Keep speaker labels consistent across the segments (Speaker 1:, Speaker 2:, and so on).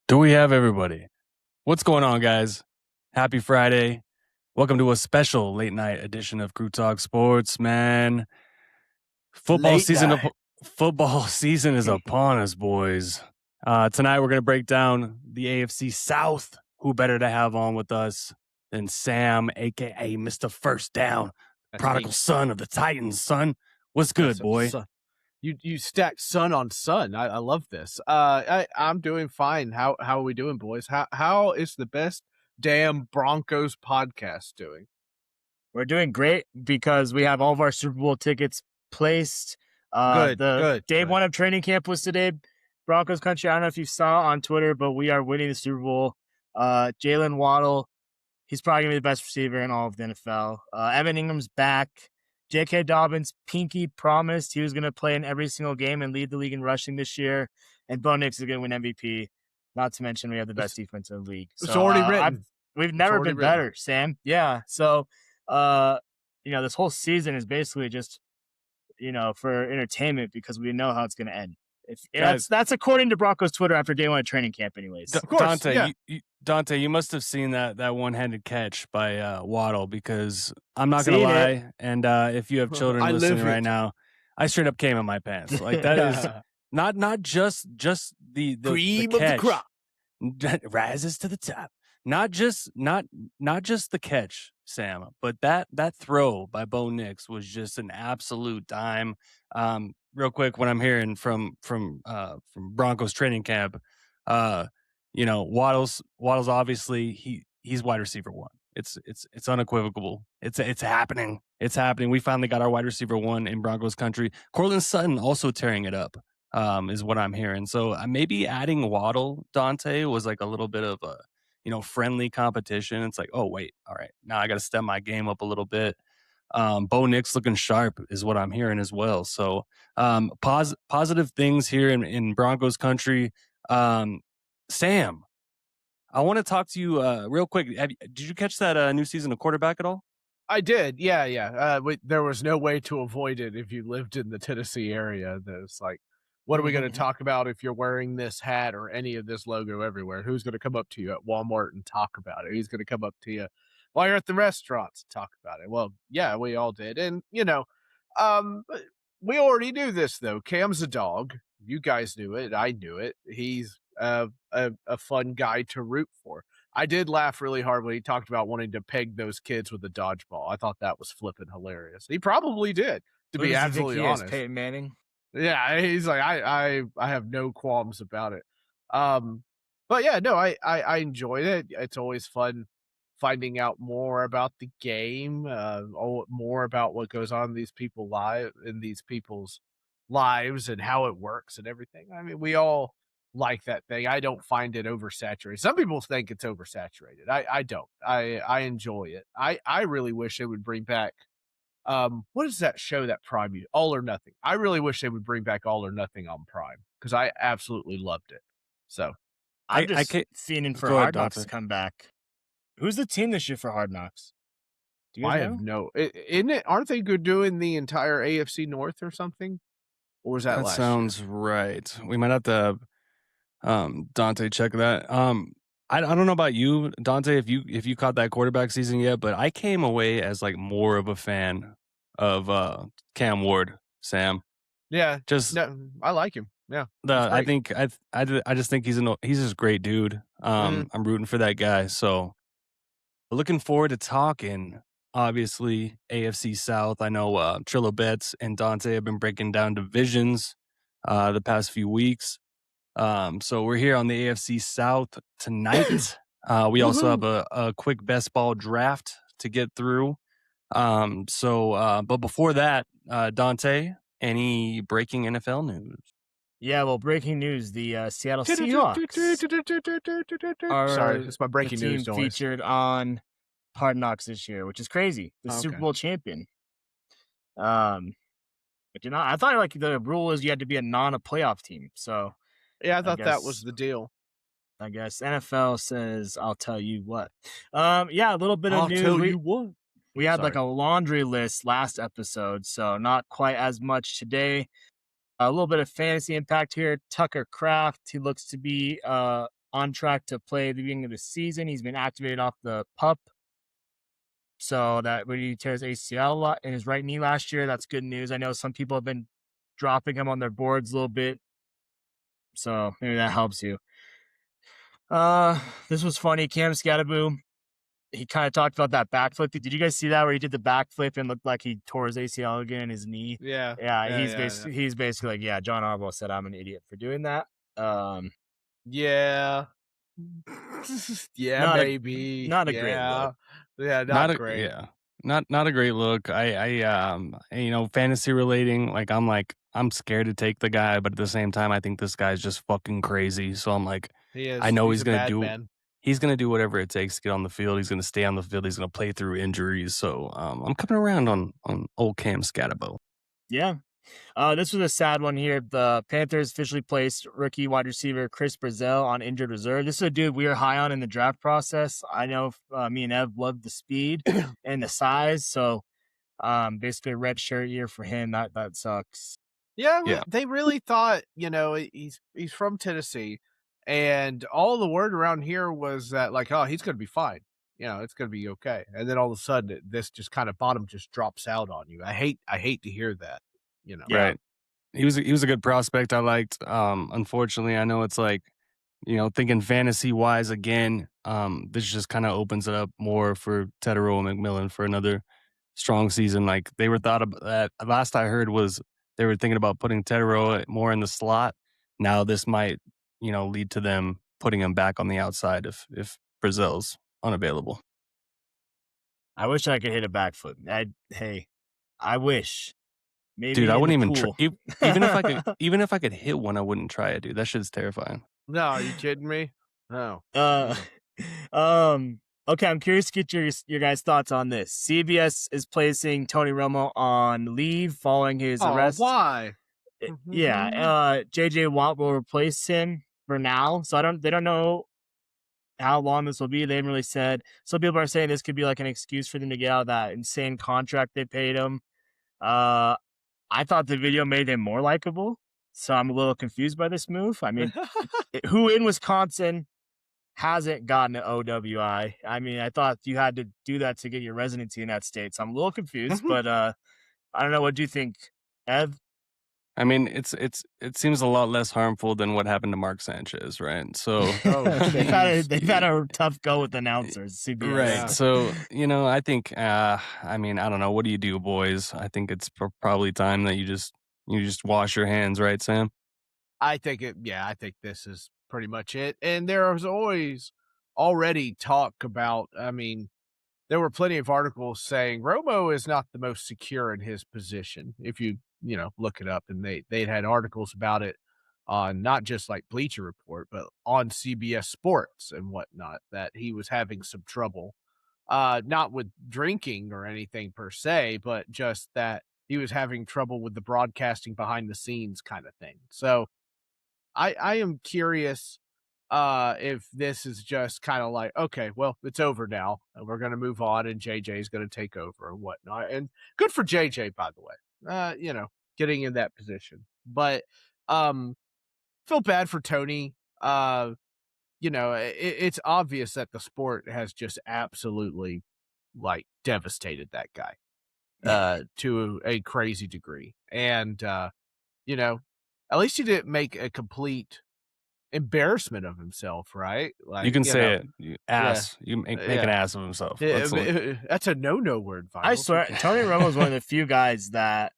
Speaker 1: Do we have everybody? What's going on, guys? Happy Friday. Welcome to a special late night edition of Crew Talk Sports, man. Football season is upon us, boys. Tonight we're going to break down the AFC South. Who better to have on with us than Sam, a.k.a. Mr. First Down, prodigal son of the Titans, son. What's good, boy?
Speaker 2: You stacked sun on sun. I love this. I'm doing fine. How are we doing, boys? How is the best damn Broncos podcast doing?
Speaker 3: We're doing great because we have all of our Super Bowl tickets placed.
Speaker 2: Good.
Speaker 3: Day one of training camp was today. Broncos country. I don't know if you saw on Twitter, but we are winning the Super Bowl. Jalen Waddle, he's probably gonna be the best receiver in all of the NFL. Evan Ingram's back. J.K. Dobbins, Pinky promised he was going to play in every single game and lead the league in rushing this year. And Bo Nix is going to win MVP. Not to mention we have the best defense in the league.
Speaker 2: It's already written.
Speaker 3: We've never been better, Sam. Yeah. So, this whole season is basically just, for entertainment because we know how it's going to end. That's according to Broncos Twitter after day one of training camp anyways.
Speaker 1: Of course, Dante, you must have seen that one-handed catch by Waddle because I'm not going to lie, and if you have children listening right now, I straight up came in my pants. Like that is not just the
Speaker 2: cream
Speaker 1: the
Speaker 2: of the crop
Speaker 1: rises to the top. Not just the catch, Sam, but that throw by Bo Nix was just an absolute dime. Real quick, what I'm hearing from Broncos training camp, Waddle's obviously he's wide receiver one. It's unequivocal. It's happening. It's happening. We finally got our wide receiver one in Broncos country. Courtland Sutton also tearing it up, is what I'm hearing. So maybe adding Waddle, Dante, was like a little bit of a friendly competition. It's like, oh wait, all right, now I got to step my game up a little bit. Bo Nix looking sharp is what I'm hearing as well. So positive things here in Broncos country. Sam, I want to talk to you real quick. Did you catch that new season of quarterback at all?
Speaker 2: I did. Yeah. There was no way to avoid it if you lived in the Tennessee area. There's like, what are we going to talk about if you're wearing this hat or any of this logo everywhere? Who's going to come up to you at Walmart and talk about it? Who's going to come up to you while you're at the restaurants and talk about it? Well, yeah, we all did. And, we already knew this, though. Cam's a dog. You guys knew it. I knew it. He's a fun guy to root for. I did laugh really hard when he talked about wanting to peg those kids with a dodgeball. I thought that was flipping hilarious. He probably did, to be absolutely honest.
Speaker 3: Peyton Manning.
Speaker 2: Yeah, he's like, I have no qualms about it. But yeah, no, I enjoyed it. It's always fun finding out more about the game, more about what goes on in these people's lives and how it works and everything. I mean, we all like that thing. I don't find it oversaturated. Some people think it's oversaturated. I don't. I enjoy it. I really wish they would bring back what is that show that Prime used? All or Nothing. I really wish they would bring back All or Nothing on Prime because I absolutely loved it. So
Speaker 3: I'm just fiending for Hard Knocks to come back. Who's the team this year for Hard Knocks?
Speaker 2: Do you guys know? Isn't it? Aren't they doing the entire AFC North or something? Or was that last year?
Speaker 1: Sounds right. We might have to Dante check that. I don't know about you, Dante, if you caught that quarterback season yet, but I came away as like more of a fan of Cam Ward, Sam.
Speaker 2: Yeah, I like him. Yeah,
Speaker 1: I just think he's just a great dude. I'm rooting for that guy. So looking forward to talking. Obviously, AFC South. I know Trillo Betts and Dante have been breaking down divisions the past few weeks. So we're here on the AFC South tonight. We also have a quick best ball draft to get through. But before that, Dante, Any breaking NFL news?
Speaker 3: Yeah, well, breaking news: the Seattle Seahawks are
Speaker 2: Sorry, it's my
Speaker 3: the
Speaker 2: breaking
Speaker 3: team
Speaker 2: news noise.
Speaker 3: featured on Hard Knocks this year, which is crazy. The Super
Speaker 2: Okay.
Speaker 3: Bowl champion. But I thought like the rule is you had to be a playoff team. So
Speaker 2: Yeah, I thought that was
Speaker 3: guess-
Speaker 2: the deal.
Speaker 3: I guess NFL says, "I'll tell you what." Yeah, a little bit of
Speaker 2: I'll
Speaker 3: news.
Speaker 2: tell you what.
Speaker 3: We had like
Speaker 2: Sorry.
Speaker 3: a laundry list last episode, so not quite as much today. A little bit of fantasy impact here. Tucker Kraft, he looks to be on track to play at the beginning of the season. He's been activated off the PUP. So that when he tears ACL in his right knee last year, that's good news. I know some people have been dropping him on their boards a little bit. So maybe that helps you. This was funny. Cam Scattaboo, he kind of talked about that backflip. Did you guys see that where he did the backflip and looked like he tore his ACL again in his knee?
Speaker 2: Yeah.
Speaker 3: He's basically like, yeah, John Harbaugh said I'm an idiot for doing that.
Speaker 2: Yeah.
Speaker 3: Not
Speaker 2: maybe.
Speaker 3: not a great look.
Speaker 2: Yeah, not great.
Speaker 1: Yeah. Not a great look. Fantasy relating, I'm scared to take the guy, but at the same time I think this guy's just fucking crazy. So I'm like,
Speaker 2: He is.
Speaker 1: I know
Speaker 2: he's
Speaker 1: he's
Speaker 2: a
Speaker 1: gonna
Speaker 2: bad
Speaker 1: do
Speaker 2: man.
Speaker 1: he's gonna do whatever it takes to get on the field. He's gonna stay on the field. He's gonna play through injuries. So I'm coming around on old Cam Scatterbo.
Speaker 3: Yeah. This was a sad one here. The Panthers officially placed rookie wide receiver Chris Brazil on injured reserve. This is a dude we were high on in the draft process. I know me and Ev loved the speed and the size. So basically a red shirt year for him. That sucks.
Speaker 2: Yeah, they really thought, he's from Tennessee, and all the word around here was that like, oh, he's going to be fine. It's going to be okay. And then all of a sudden, this just kind of bottom just drops out on you. I hate to hear that.
Speaker 3: Yeah.
Speaker 1: Right. He was a good prospect I liked. Unfortunately, I know it's like, thinking fantasy wise again, this just kind of opens it up more for Tedero and McMillan for another strong season. Like they were thought about that. Last I heard was they were thinking about putting Tedero more in the slot. Now this might, lead to them putting him back on the outside if Brazil's unavailable.
Speaker 3: I wish I could hit a backflip. I wish. Maybe
Speaker 1: Dude, I wouldn't even
Speaker 3: try.
Speaker 1: even if I could hit one, I wouldn't try it, dude. That shit's terrifying.
Speaker 2: No, are you kidding me? No.
Speaker 3: Okay, I'm curious to get your guys' thoughts on this. CBS is placing Tony Romo on leave following his arrest.
Speaker 2: Why?
Speaker 3: Yeah, JJ Watt will replace him for now. So they don't know how long this will be. They haven't really said. Some people are saying this could be like an excuse for them to get out of that insane contract they paid him. I thought the video made him more likable, so I'm a little confused by this move. I mean, who in Wisconsin hasn't gotten an OWI? I mean, I thought you had to do that to get your residency in that state, so I'm a little confused. But I don't know. What do you think, Ev?
Speaker 1: I mean, it seems a lot less harmful than what happened to Mark Sanchez, right? So
Speaker 3: they've had a tough go with announcers, CBS.
Speaker 1: Right.
Speaker 2: Yeah.
Speaker 1: So, I think I don't know, what do you do, boys? I think it's probably time that you just wash your hands, right, Sam?
Speaker 2: I think this is pretty much it. And there was already talk about, there were plenty of articles saying Romo is not the most secure in his position. If you look it up, and they'd had articles about it on not just like Bleacher Report, but on CBS Sports and whatnot, that he was having some trouble, not with drinking or anything per se, but just that he was having trouble with the broadcasting behind the scenes kind of thing. So I am curious if this is just kind of like, okay, well, it's over now. We're going to move on, and JJ is going to take over and whatnot. And good for JJ, by the way. Getting in that position. But feel bad for Tony. It's obvious that the sport has just absolutely like devastated that guy to a crazy degree. And at least he didn't make a complete embarrassment of himself, right? Like,
Speaker 1: you can say it. You ass. Yeah. You make an ass of himself.
Speaker 2: That's a no word.
Speaker 3: I swear, Tony Romo is one of the few guys that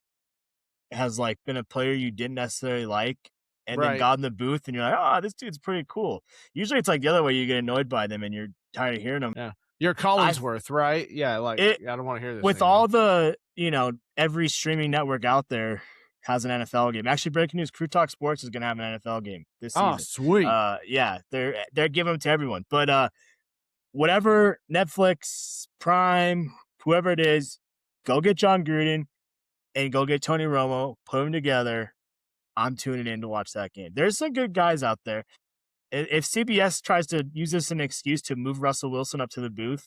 Speaker 3: has like been a player you didn't necessarily like, and then got in the booth and you're like, oh, this dude's pretty cool. Usually it's like the other way, you get annoyed by them and you're tired of hearing them.
Speaker 2: Yeah. You're Collinsworth, right? Yeah, like I don't want to hear this.
Speaker 3: With all the, every streaming network out there, has an NFL game. Actually, breaking news: Crew Talk Sports is going to have an NFL game this season.
Speaker 2: Oh, sweet.
Speaker 3: Yeah, they're giving them to everyone. But whatever, Netflix, Prime, whoever it is, go get John Gruden and go get Tony Romo. Put them together. I'm tuning in to watch that game. There's some good guys out there. If CBS tries to use this as an excuse to move Russell Wilson up to the booth,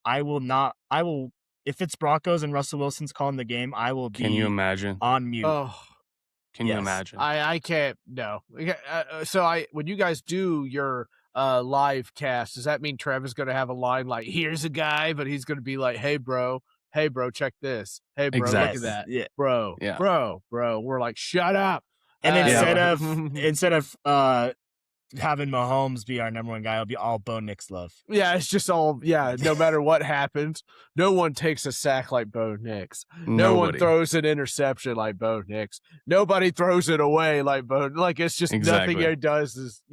Speaker 3: I will not. I will. If it's Broncos and Russell Wilson's calling the game, I will be.
Speaker 1: Can you imagine?
Speaker 3: On mute?
Speaker 2: Oh,
Speaker 1: Can you imagine?
Speaker 2: I can't. No. So when you guys do your live cast, does that mean Trevor's going to have a line like, "Here's a guy," but he's going to be like, "Hey, bro, check this. Hey, bro,
Speaker 1: Exactly.
Speaker 2: look at that,
Speaker 3: Yeah.
Speaker 2: bro,
Speaker 1: Yeah.
Speaker 2: bro." We're like, "Shut up."
Speaker 3: And instead of having Mahomes be our number one guy, it'll be all Bo Nix love.
Speaker 2: Yeah, it's just all no matter what happens, no one takes a sack like Bo Nix. No one
Speaker 1: Nobody.
Speaker 2: throws an interception like Bo Nix. Nobody throws it away like Bo. Like it's just
Speaker 1: Exactly.
Speaker 2: nothing he does is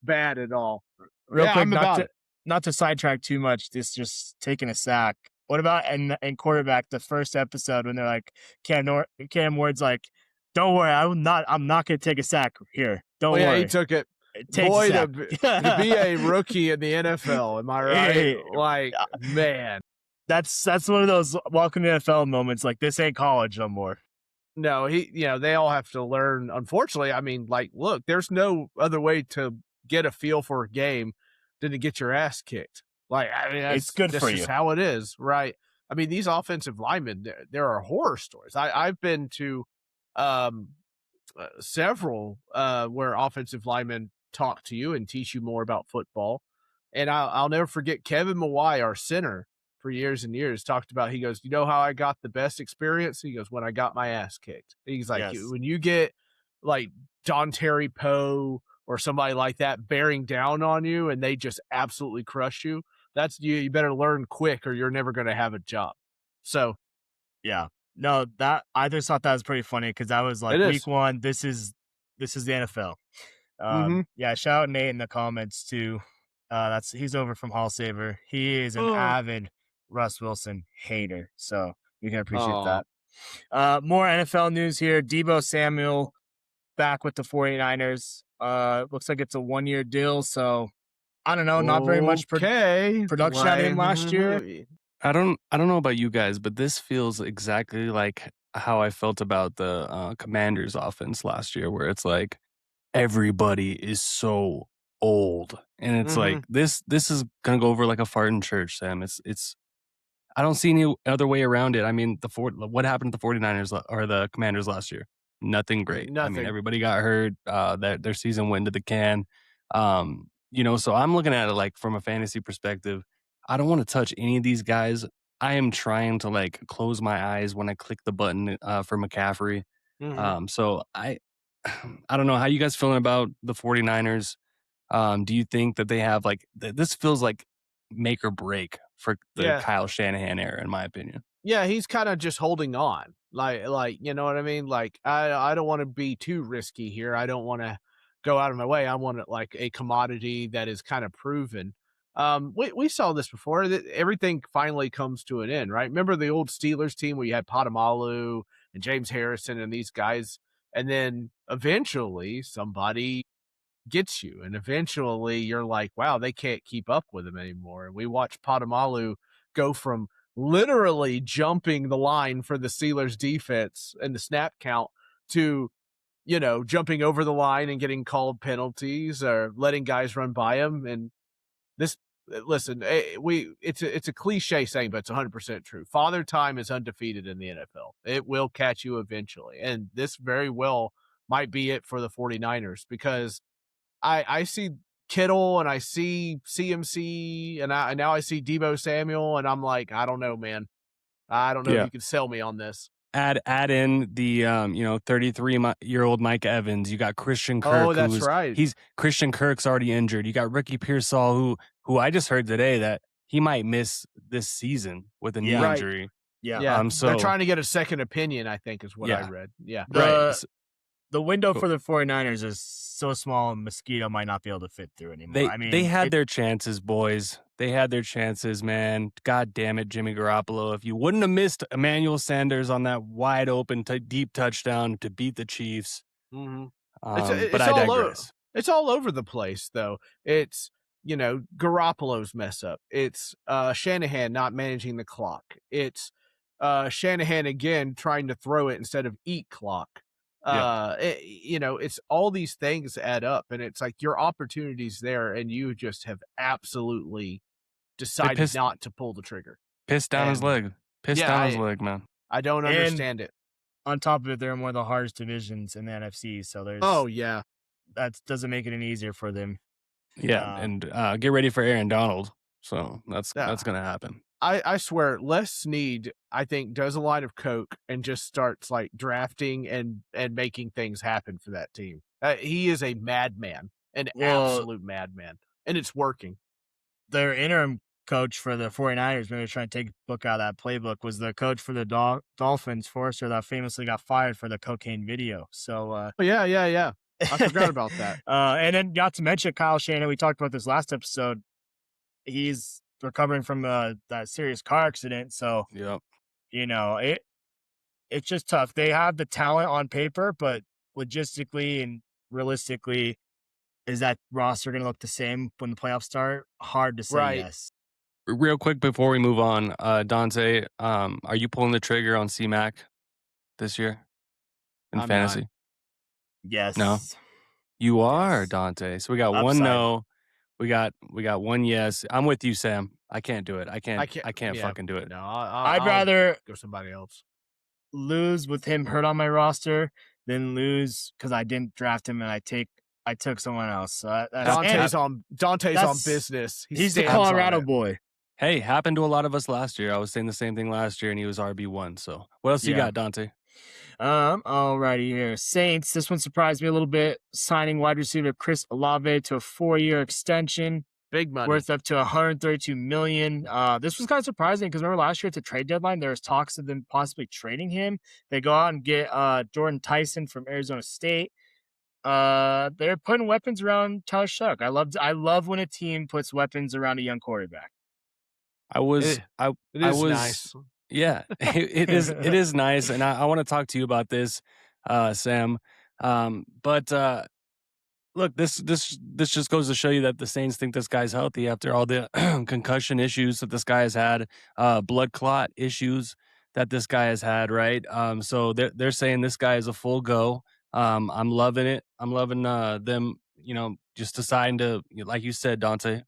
Speaker 2: bad at all.
Speaker 3: Real quick,
Speaker 2: I'm about it.
Speaker 3: not to sidetrack too much. This just taking a sack. What about in quarterback the first episode when they're like Cam Ward's like, "Don't worry, I'm not gonna take a sack here. Don't
Speaker 2: Well, yeah,
Speaker 3: worry."
Speaker 2: he took it.
Speaker 3: Takes
Speaker 2: Boy,
Speaker 3: a
Speaker 2: to
Speaker 3: sack.
Speaker 2: be a rookie in the NFL, am I right?
Speaker 3: Hey.
Speaker 2: Like, man.
Speaker 3: That's one of those welcome to NFL moments. Like, this ain't college no more.
Speaker 2: No, they all have to learn. Unfortunately, I mean, like, look, there's no other way to get a feel for a game than to get your ass kicked. Like, I mean,
Speaker 3: It's good for
Speaker 2: just
Speaker 3: you.
Speaker 2: how it is, right? I mean, these offensive linemen, there are horror stories. I've been to several where offensive linemen talk to you and teach you more about football. And I'll never forget Kevin Mawai, our center for years and years, talked about, he goes, "You know how I got the best experience?" He goes, "When I got my ass kicked." He's like,
Speaker 3: Yes.
Speaker 2: when you get like Don Terry Poe or somebody like that bearing down on you and they just absolutely crush you, that's you better learn quick or you're never going to have a job. So
Speaker 3: Yeah. No, that I just thought that was pretty funny because that was like
Speaker 2: It is.
Speaker 3: week one. This is the NFL. Yeah, shout out Nate in the comments too. He's over from Hall Saver. He is an avid Russ Wilson hater, so you can appreciate
Speaker 2: Aw.
Speaker 3: that. More NFL news here. Deebo Samuel back with the 49ers. Looks like it's a 1-year deal, so I don't know, not very much production out of him last year.
Speaker 1: I don't know about you guys, but this feels exactly like how I felt about the Commanders offense last year, where it's like everybody is so old, and it's like this is gonna go over like a fart in church, Sam. It's I don't see any other way around it. I mean, what happened to the 49ers or the Commanders last year? Nothing great. I
Speaker 2: Nothing.
Speaker 1: mean, everybody got hurt. Their season went to the can. So I'm looking at it like from a fantasy perspective. I don't want to touch any of these guys. I am trying to like close my eyes when I click the button for McCaffrey. So I don't know how you guys feeling about the 49ers. Do you think that they have like this feels like make or break for the Kyle Shanahan era, in my opinion?
Speaker 2: Yeah, he's kind of just holding on. Like you know what I mean? Like I don't want to be too risky here. I don't want to go out of my way. I want it like a commodity that is kind of proven. We saw this before. Everything finally comes to an end, right? Remember the old Steelers team where you had Potamalu and James Harrison and these guys, and then eventually somebody gets you, and eventually you're like, wow, they can't keep up with him anymore. And we watched Potamalu go from literally jumping the line for the Steelers defense and the snap count to jumping over the line and getting called penalties or letting guys run by him. And this, listen, it's a cliche saying, but it's 100% true. Father Time is undefeated in the NFL. It will catch you eventually. And this very well might be it for the 49ers, because I see Kittle and I see CMC and now I see Deebo Samuel, and I'm like, I don't know, man. I don't know if you can sell me on this.
Speaker 1: Add in the 33-year-old Mike Evans. You got Christian Kirk.
Speaker 2: Oh, that's right.
Speaker 1: Christian Kirk's already injured. You got Ricky Pearsall, who I just heard today that he might miss this season with a knee injury.
Speaker 3: Yeah.
Speaker 2: So they're trying to get a second opinion, I think, is what I read. Yeah.
Speaker 1: Right.
Speaker 3: the window for the 49ers is so small, a mosquito might not be able to fit through anymore.
Speaker 1: They had their chances, boys. They had their chances, man. God damn it, Jimmy Garoppolo. If you wouldn't have missed Emmanuel Sanders on that wide open, deep touchdown to beat the Chiefs.
Speaker 2: Mm-hmm.
Speaker 1: But I digress.
Speaker 2: It's all over the place, though. It's, Garoppolo's mess up. It's Shanahan not managing the clock. It's Shanahan again trying to throw it instead of eat clock. It's all these things add up, and it's like your opportunity's there, and you just have absolutely decided not to pull the trigger.
Speaker 1: Pissed down his leg. His leg, man.
Speaker 2: I don't understand it.
Speaker 3: On top of it, they're in one of the hardest divisions in the NFC, so there's that doesn't make it any easier for them.
Speaker 1: Yeah, and get ready for Aaron Donald. So that's gonna happen.
Speaker 2: I swear, Les Snead, I think, does a line of coke and just starts like drafting and making things happen for that team. He is a madman, an absolute madman, and it's working.
Speaker 3: Their interim coach for the 49ers, maybe trying to take a book out of that playbook, was the coach for the Dolphins, Forrester, that famously got fired for the cocaine video. So,
Speaker 2: yeah. I forgot about that.
Speaker 3: And then not to mention Kyle Shanahan, we talked about this last episode. He's recovering from that serious car accident. So, it's just tough. They have the talent on paper, but logistically and realistically, is that roster going to look the same when the playoffs start? Hard to say yes.
Speaker 1: Real quick before we move on, Dante, are you pulling the trigger on C-Mac this year in fantasy?
Speaker 3: Not. Yes.
Speaker 1: No? You are, Dante. So we got one no. We got one yes. I'm with you, Sam. I can't do it. I can't fucking do it.
Speaker 2: No,
Speaker 3: I'd rather
Speaker 2: go somebody else.
Speaker 3: Lose with him hurt on my roster than lose because I didn't draft him and I took someone else. So
Speaker 2: Dante's on business.
Speaker 3: He's the Colorado boy.
Speaker 1: Hey, happened to a lot of us last year. I was saying the same thing last year, and he was RB1. So what else you got, Dante?
Speaker 3: Alrighty here. Saints. This one surprised me a little bit. Signing wide receiver Chris Olave to a 4-year extension.
Speaker 2: Big money.
Speaker 3: Worth up to $132 million. This was kind of surprising because remember last year at the trade deadline, there was talks of them possibly trading him. They go out and get Jordan Tyson from Arizona State. They're putting weapons around Tyler Shuck. I love when a team puts weapons around a young quarterback.
Speaker 1: It was
Speaker 2: nice.
Speaker 1: Yeah, it is nice, and I want to talk to you about this, Sam. But look, this just goes to show you that the Saints think this guy's healthy after all the concussion issues that this guy has had, blood clot issues that this guy has had, right? So they're saying this guy is a full go. I'm loving it. I'm loving them, just deciding to, like you said, Dante,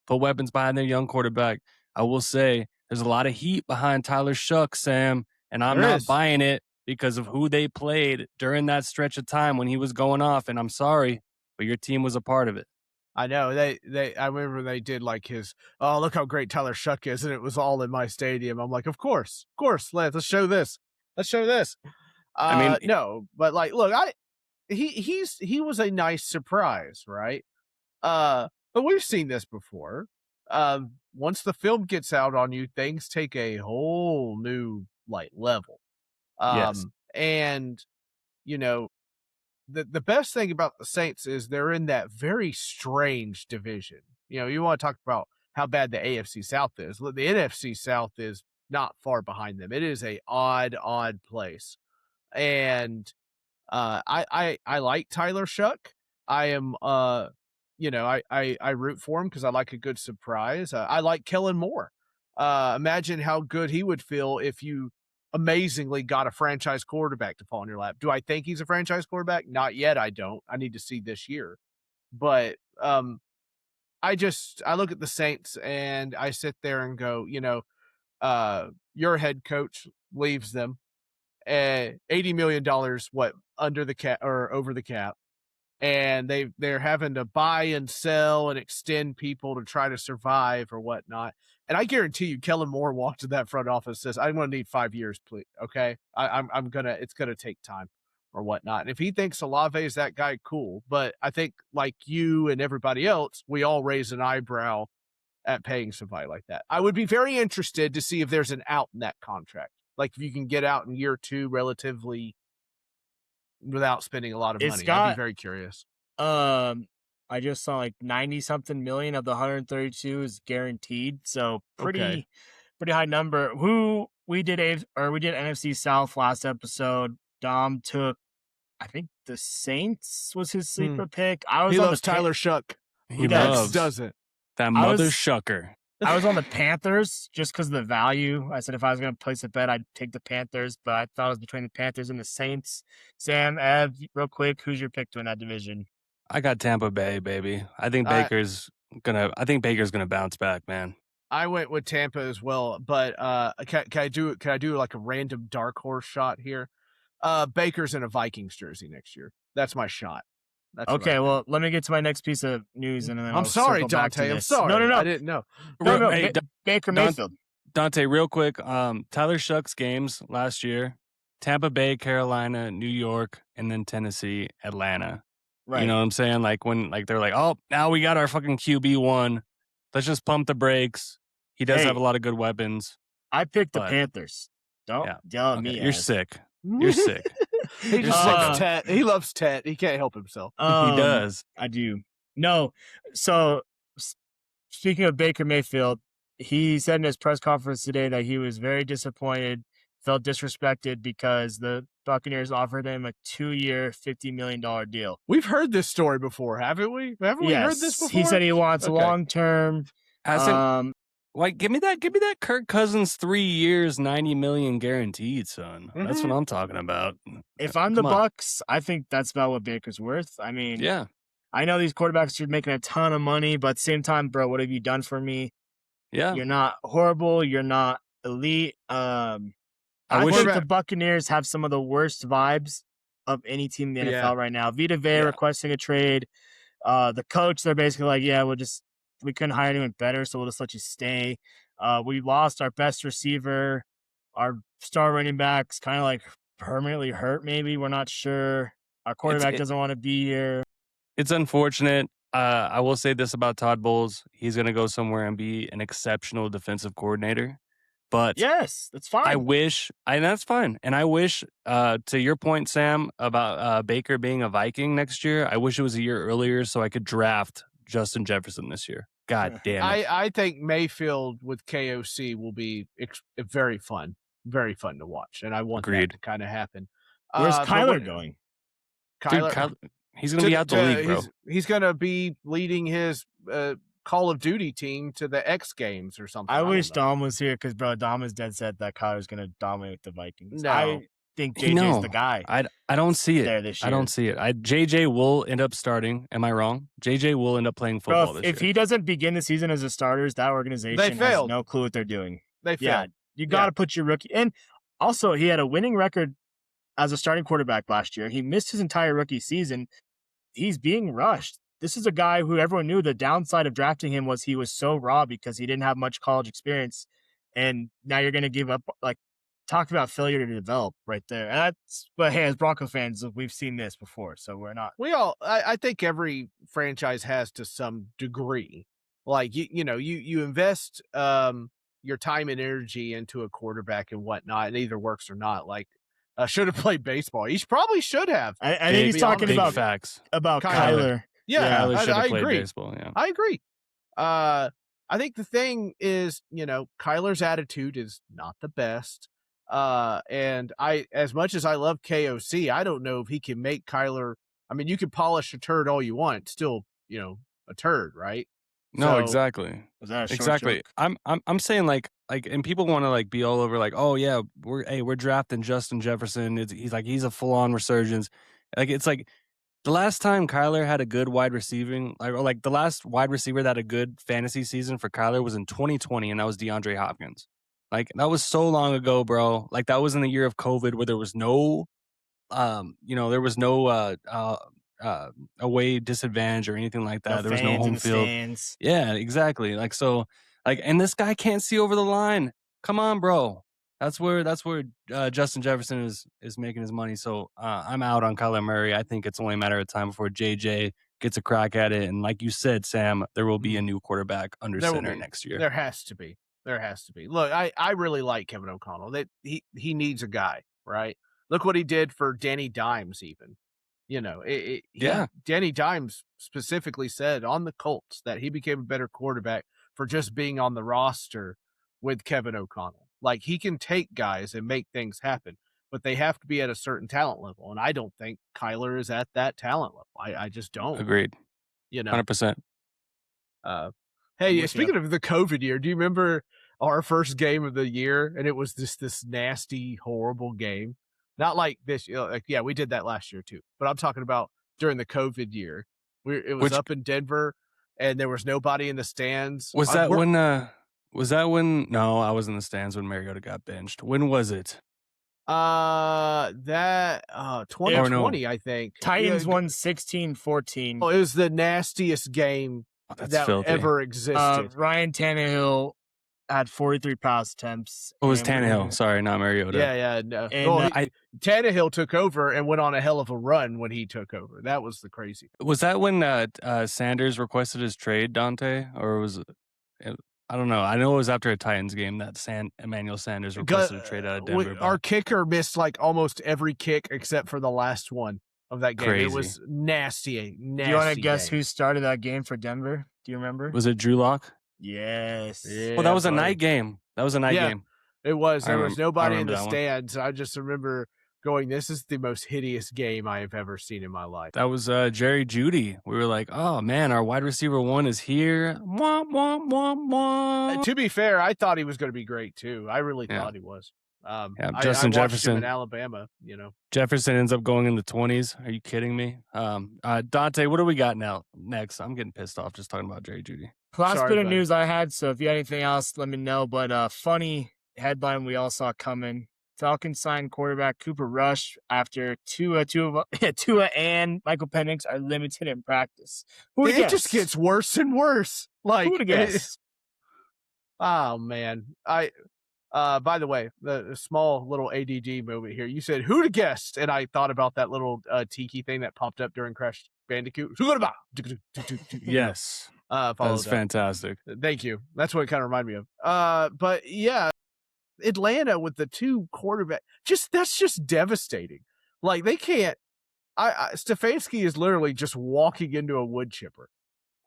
Speaker 1: put weapons behind their young quarterback. I will say there's a lot of heat behind Tyler Shuck, Sam, and I'm not buying it because of who they played during that stretch of time when he was going off. And I'm sorry, but your team was a part of it.
Speaker 2: I know I remember they did like his, oh, look how great Tyler Shuck is. And it was all in my stadium. I'm like, of course, let's show this. No, but like, look, he was a nice surprise, right? But we've seen this before. Once the film gets out on you, things take a whole new level.
Speaker 1: Yes.
Speaker 2: And the best thing about the Saints is they're in that very strange division. You want to talk about how bad the AFC South is. The NFC South is not far behind them. It is a odd place. And I like Tyler Shuck. I am I root for him because I like a good surprise. I like Kellen Moore. Imagine how good he would feel if you amazingly got a franchise quarterback to fall in your lap. Do I think he's a franchise quarterback? Not yet. I don't. I need to see this year. But I look at the Saints and I sit there and go, your head coach leaves them $80 million, under the cap or over the cap. And they're having to buy and sell and extend people to try to survive or whatnot. And I guarantee you, Kellen Moore walked to that front office and says, "I'm going to need 5 years, please. Okay, it's gonna take time or whatnot." And if he thinks Olave is that guy, cool. But I think like you and everybody else, we all raise an eyebrow at paying somebody like that. I would be very interested to see if there's an out in that contract. Like if you can get out in year 2 relatively, without spending a lot of
Speaker 3: It's
Speaker 2: money? I'd
Speaker 3: got-
Speaker 2: be very curious.
Speaker 3: I just saw like 90 something million of the 132 is guaranteed. So pretty high number. Who we did NFC South last episode. Dom took, I think the Saints was his sleeper pick. I was
Speaker 2: He
Speaker 3: on
Speaker 2: loves
Speaker 3: the
Speaker 2: Tyler Shuck.
Speaker 1: He
Speaker 2: Who
Speaker 1: loves
Speaker 2: doesn't.
Speaker 1: that
Speaker 3: I
Speaker 1: mother
Speaker 3: was-
Speaker 1: shucker.
Speaker 3: I was on the Panthers just because of the value. I said if I was going to place a bet, I'd take the Panthers, but I thought it was between the Panthers and the Saints. Sam, Ev, real quick, who's your pick to win that division?
Speaker 1: I got Tampa Bay, baby. I think Baker's gonna bounce back, man.
Speaker 2: I went with Tampa as well, but can I do like a random dark horse shot here? Baker's in a Vikings jersey next year. That's my shot. That's what I
Speaker 3: Okay,
Speaker 2: think.
Speaker 3: well, let me get to my next piece of news, and then
Speaker 2: I'm
Speaker 3: I'll
Speaker 2: sorry,
Speaker 3: circle back to
Speaker 2: Dante. I'm
Speaker 3: this.
Speaker 2: sorry.
Speaker 3: No.
Speaker 2: I didn't know.
Speaker 3: No,
Speaker 1: Hey,
Speaker 3: Baker Mayfield.
Speaker 1: Dante, real quick. Tyler Shuck's games last year: Tampa Bay, Carolina, New York, and then Tennessee, Atlanta.
Speaker 3: Right.
Speaker 1: You know what I'm saying? Like when they're like, oh, now we got our fucking QB1. Let's just pump the brakes. He does
Speaker 3: Hey.
Speaker 1: have a lot of good weapons.
Speaker 3: I picked the
Speaker 1: but-
Speaker 3: Panthers. Don't
Speaker 1: Yeah.
Speaker 3: yell at
Speaker 1: Okay,
Speaker 3: me.
Speaker 1: you're
Speaker 3: ass.
Speaker 1: sick. You're sick.
Speaker 2: He just
Speaker 3: Uh,
Speaker 2: loves Tet. He loves Tet. He can't help himself.
Speaker 1: He
Speaker 3: Um,
Speaker 1: does.
Speaker 3: I do. No. So, speaking of Baker Mayfield, he said in his press conference today that he was very disappointed, felt disrespected because the Buccaneers offered him a 2-year, $50 million deal.
Speaker 2: We've heard this story before, haven't we? Haven't we heard this before?
Speaker 3: He said he wants
Speaker 2: Okay.
Speaker 3: long term.
Speaker 1: Hasn't like give me that Kirk Cousins 3 years, 90 million guaranteed, son. That's what I'm talking about.
Speaker 3: If I'm the
Speaker 1: Come on.
Speaker 3: Bucks, I think that's about what Baker's worth. I mean,
Speaker 1: Yeah.
Speaker 3: I know these quarterbacks are making a ton of money, but at the same time, bro, what have you done for me?
Speaker 1: Yeah.
Speaker 3: You're not horrible. You're not elite. I
Speaker 1: wish-
Speaker 3: think the Buccaneers have some of the worst vibes of any team in the
Speaker 2: Yeah.
Speaker 3: NFL right now. Vita Vea
Speaker 2: Yeah.
Speaker 3: requesting a trade. The coach, they're basically like, yeah, we couldn't hire anyone better, so we'll just let you stay. We lost our best receiver. Our star running back's kind of like permanently hurt, maybe. We're not sure. Our quarterback doesn't want to be here.
Speaker 1: It's unfortunate. I will say this about Todd Bowles. He's going to go somewhere and be an exceptional defensive coordinator. But
Speaker 3: Yes, that's fine.
Speaker 1: I wish, and that's fine. And I wish, to your point, Sam, about Baker being a Viking next year, I wish it was a year earlier so I could draft Justin Jefferson this year. God damn it.
Speaker 2: I think Mayfield with KOC will be very fun to watch, and I want
Speaker 1: Agreed.
Speaker 2: that to kind of happen.
Speaker 3: Where's
Speaker 2: but
Speaker 3: Kyler
Speaker 2: what-
Speaker 3: going?
Speaker 2: Kyler,
Speaker 1: he's going to be out the league, bro.
Speaker 2: He's going to be leading his Call of Duty team to the X Games or something.
Speaker 3: I
Speaker 2: don't
Speaker 3: wish
Speaker 2: know.
Speaker 3: Dom was here because, bro, Dom is dead set that Kyler's going to dominate the Vikings.
Speaker 2: No.
Speaker 3: I think JJ's
Speaker 1: No.
Speaker 3: the guy
Speaker 1: I don't see
Speaker 3: there
Speaker 1: it.
Speaker 3: this year.
Speaker 1: I don't see it. JJ will end up starting. Am I wrong? JJ will end up playing football
Speaker 3: Bro,
Speaker 1: this
Speaker 3: if
Speaker 1: year.
Speaker 3: he doesn't begin the season as a starter, that organization has
Speaker 2: failed.
Speaker 3: no clue what they're doing.
Speaker 2: They
Speaker 3: Yeah,
Speaker 2: failed.
Speaker 3: you got to put your rookie. And also, he had a winning record as a starting quarterback last year. He missed his entire rookie season. He's being rushed. This is a guy who everyone knew the downside of drafting him was he was so raw because he didn't have much college experience. And now you're going to give up, like, talk about failure to develop right there. And but hey, as Bronco fans, we've seen this before, so we're not.
Speaker 2: I think every franchise has to some degree. Like you invest your time and energy into a quarterback and whatnot, and it either works or not. Like should have played baseball. He probably should have.
Speaker 3: I think he's talking
Speaker 1: Big
Speaker 3: about
Speaker 1: facts.
Speaker 3: Kyler.
Speaker 2: Yeah,
Speaker 1: Kyler should
Speaker 2: I
Speaker 1: have played
Speaker 2: agree.
Speaker 1: baseball. Yeah.
Speaker 2: I agree. I think the thing is, Kyler's attitude is not the best. And as much as I love KOC, I don't know if he can make Kyler. I mean, you can polish a turd all you want, it's still, a turd, right?
Speaker 1: No,
Speaker 2: So-
Speaker 1: exactly.
Speaker 3: Was that a short
Speaker 1: Exactly.
Speaker 3: joke?
Speaker 1: I'm saying like, and people want to like be all over like, oh yeah, we're drafting Justin Jefferson. He's a full on resurgence. Like it's like the last time Kyler had a good wide receiving, like the last wide receiver that had a good fantasy season for Kyler was in 2020, and that was DeAndre Hopkins. Like that was so long ago, bro. Like that was in the year of COVID where there was no, away disadvantage or anything like that. There was no
Speaker 3: fans in
Speaker 1: home
Speaker 3: the
Speaker 1: field.
Speaker 3: stands.
Speaker 1: Yeah, exactly. Like so, like, and this guy can't see over the line. Come on, bro. That's where Justin Jefferson is making his money. So I'm out on Kyler Murray. I think it's only a matter of time before JJ gets a crack at it. And like you said, Sam, there will be a new quarterback under
Speaker 2: There will
Speaker 1: center
Speaker 2: be.
Speaker 1: next year.
Speaker 2: There has to be. Look, I really like Kevin O'Connell. That he needs a guy, right? Look what he did for Danny Dimes, even. Danny Dimes specifically said on the Colts that he became a better quarterback for just being on the roster with Kevin O'Connell. Like, he can take guys and make things happen, but they have to be at a certain talent level. And I don't think Kyler is at that talent level. I just don't.
Speaker 1: Agreed. 100%.
Speaker 2: Hey, speaking of the COVID year, do you remember our first game of the year? And it was just this nasty, horrible game. Not like this. We did that last year too. But I'm talking about during the COVID year. It was up in Denver, and there was nobody in the stands.
Speaker 1: Was that when? No, I was in the stands when Mariota got benched. When was it?
Speaker 2: 2020, I think.
Speaker 3: Titans won 16-14.
Speaker 2: Oh, it was the nastiest game that
Speaker 1: filthy.
Speaker 2: ever existed.
Speaker 3: Ryan Tannehill had 43 pass attempts.
Speaker 1: It was Tannehill. Sorry, not Mariota.
Speaker 2: Yeah. No.
Speaker 3: And,
Speaker 2: Tannehill took over and went on a hell of a run when he took over. That was the crazy thing.
Speaker 1: Was that when Sanders requested his trade, Dante? Or was it? I don't know. I know it was after a Titans game that Emmanuel Sanders requested a trade out of Denver.
Speaker 2: Our kicker missed like almost every kick except for the last one of that game.
Speaker 1: Crazy.
Speaker 2: It was nasty.
Speaker 3: Do you want to guess who started that game for Denver? Do you remember?
Speaker 1: Was it Drew Lock?
Speaker 3: Yes.
Speaker 2: Yeah,
Speaker 1: Well, that was a night game. game.
Speaker 2: It was. There was nobody in the
Speaker 1: that one.
Speaker 2: stands. I just remember going, this is the most hideous game I have ever seen in my life.
Speaker 1: That was Jerry Jeudy. We were like, oh, man, our wide receiver one is here. Wah, wah, wah, wah.
Speaker 2: To be fair, I thought he was going to be great, too. I really thought he was.
Speaker 1: Justin
Speaker 2: I
Speaker 1: Jefferson
Speaker 2: him in Alabama,
Speaker 1: Jefferson ends up going in the 20s. Are you kidding me? Dante, what do we got next? I'm getting pissed off just talking about Jerry Jeudy.
Speaker 3: Last bit of news I had, so if you had anything else, let me know. But funny headline we all saw coming. Falcons signed quarterback Cooper Rush after Tua and Michael Penix are limited in practice.
Speaker 2: It just gets worse and worse. Like,
Speaker 3: who would have guessed?
Speaker 2: Oh, man. By the way, the small little ADD moment here. You said, who'd have guessed? And I thought about that little tiki thing that popped up during Crash Bandicoot.
Speaker 1: Yes. That's fantastic.
Speaker 2: Thank you. That's what it kind of reminded me of. But yeah, Atlanta with the two quarterback, that's just devastating. Like, they can't. Stefanski is literally just walking into a wood chipper.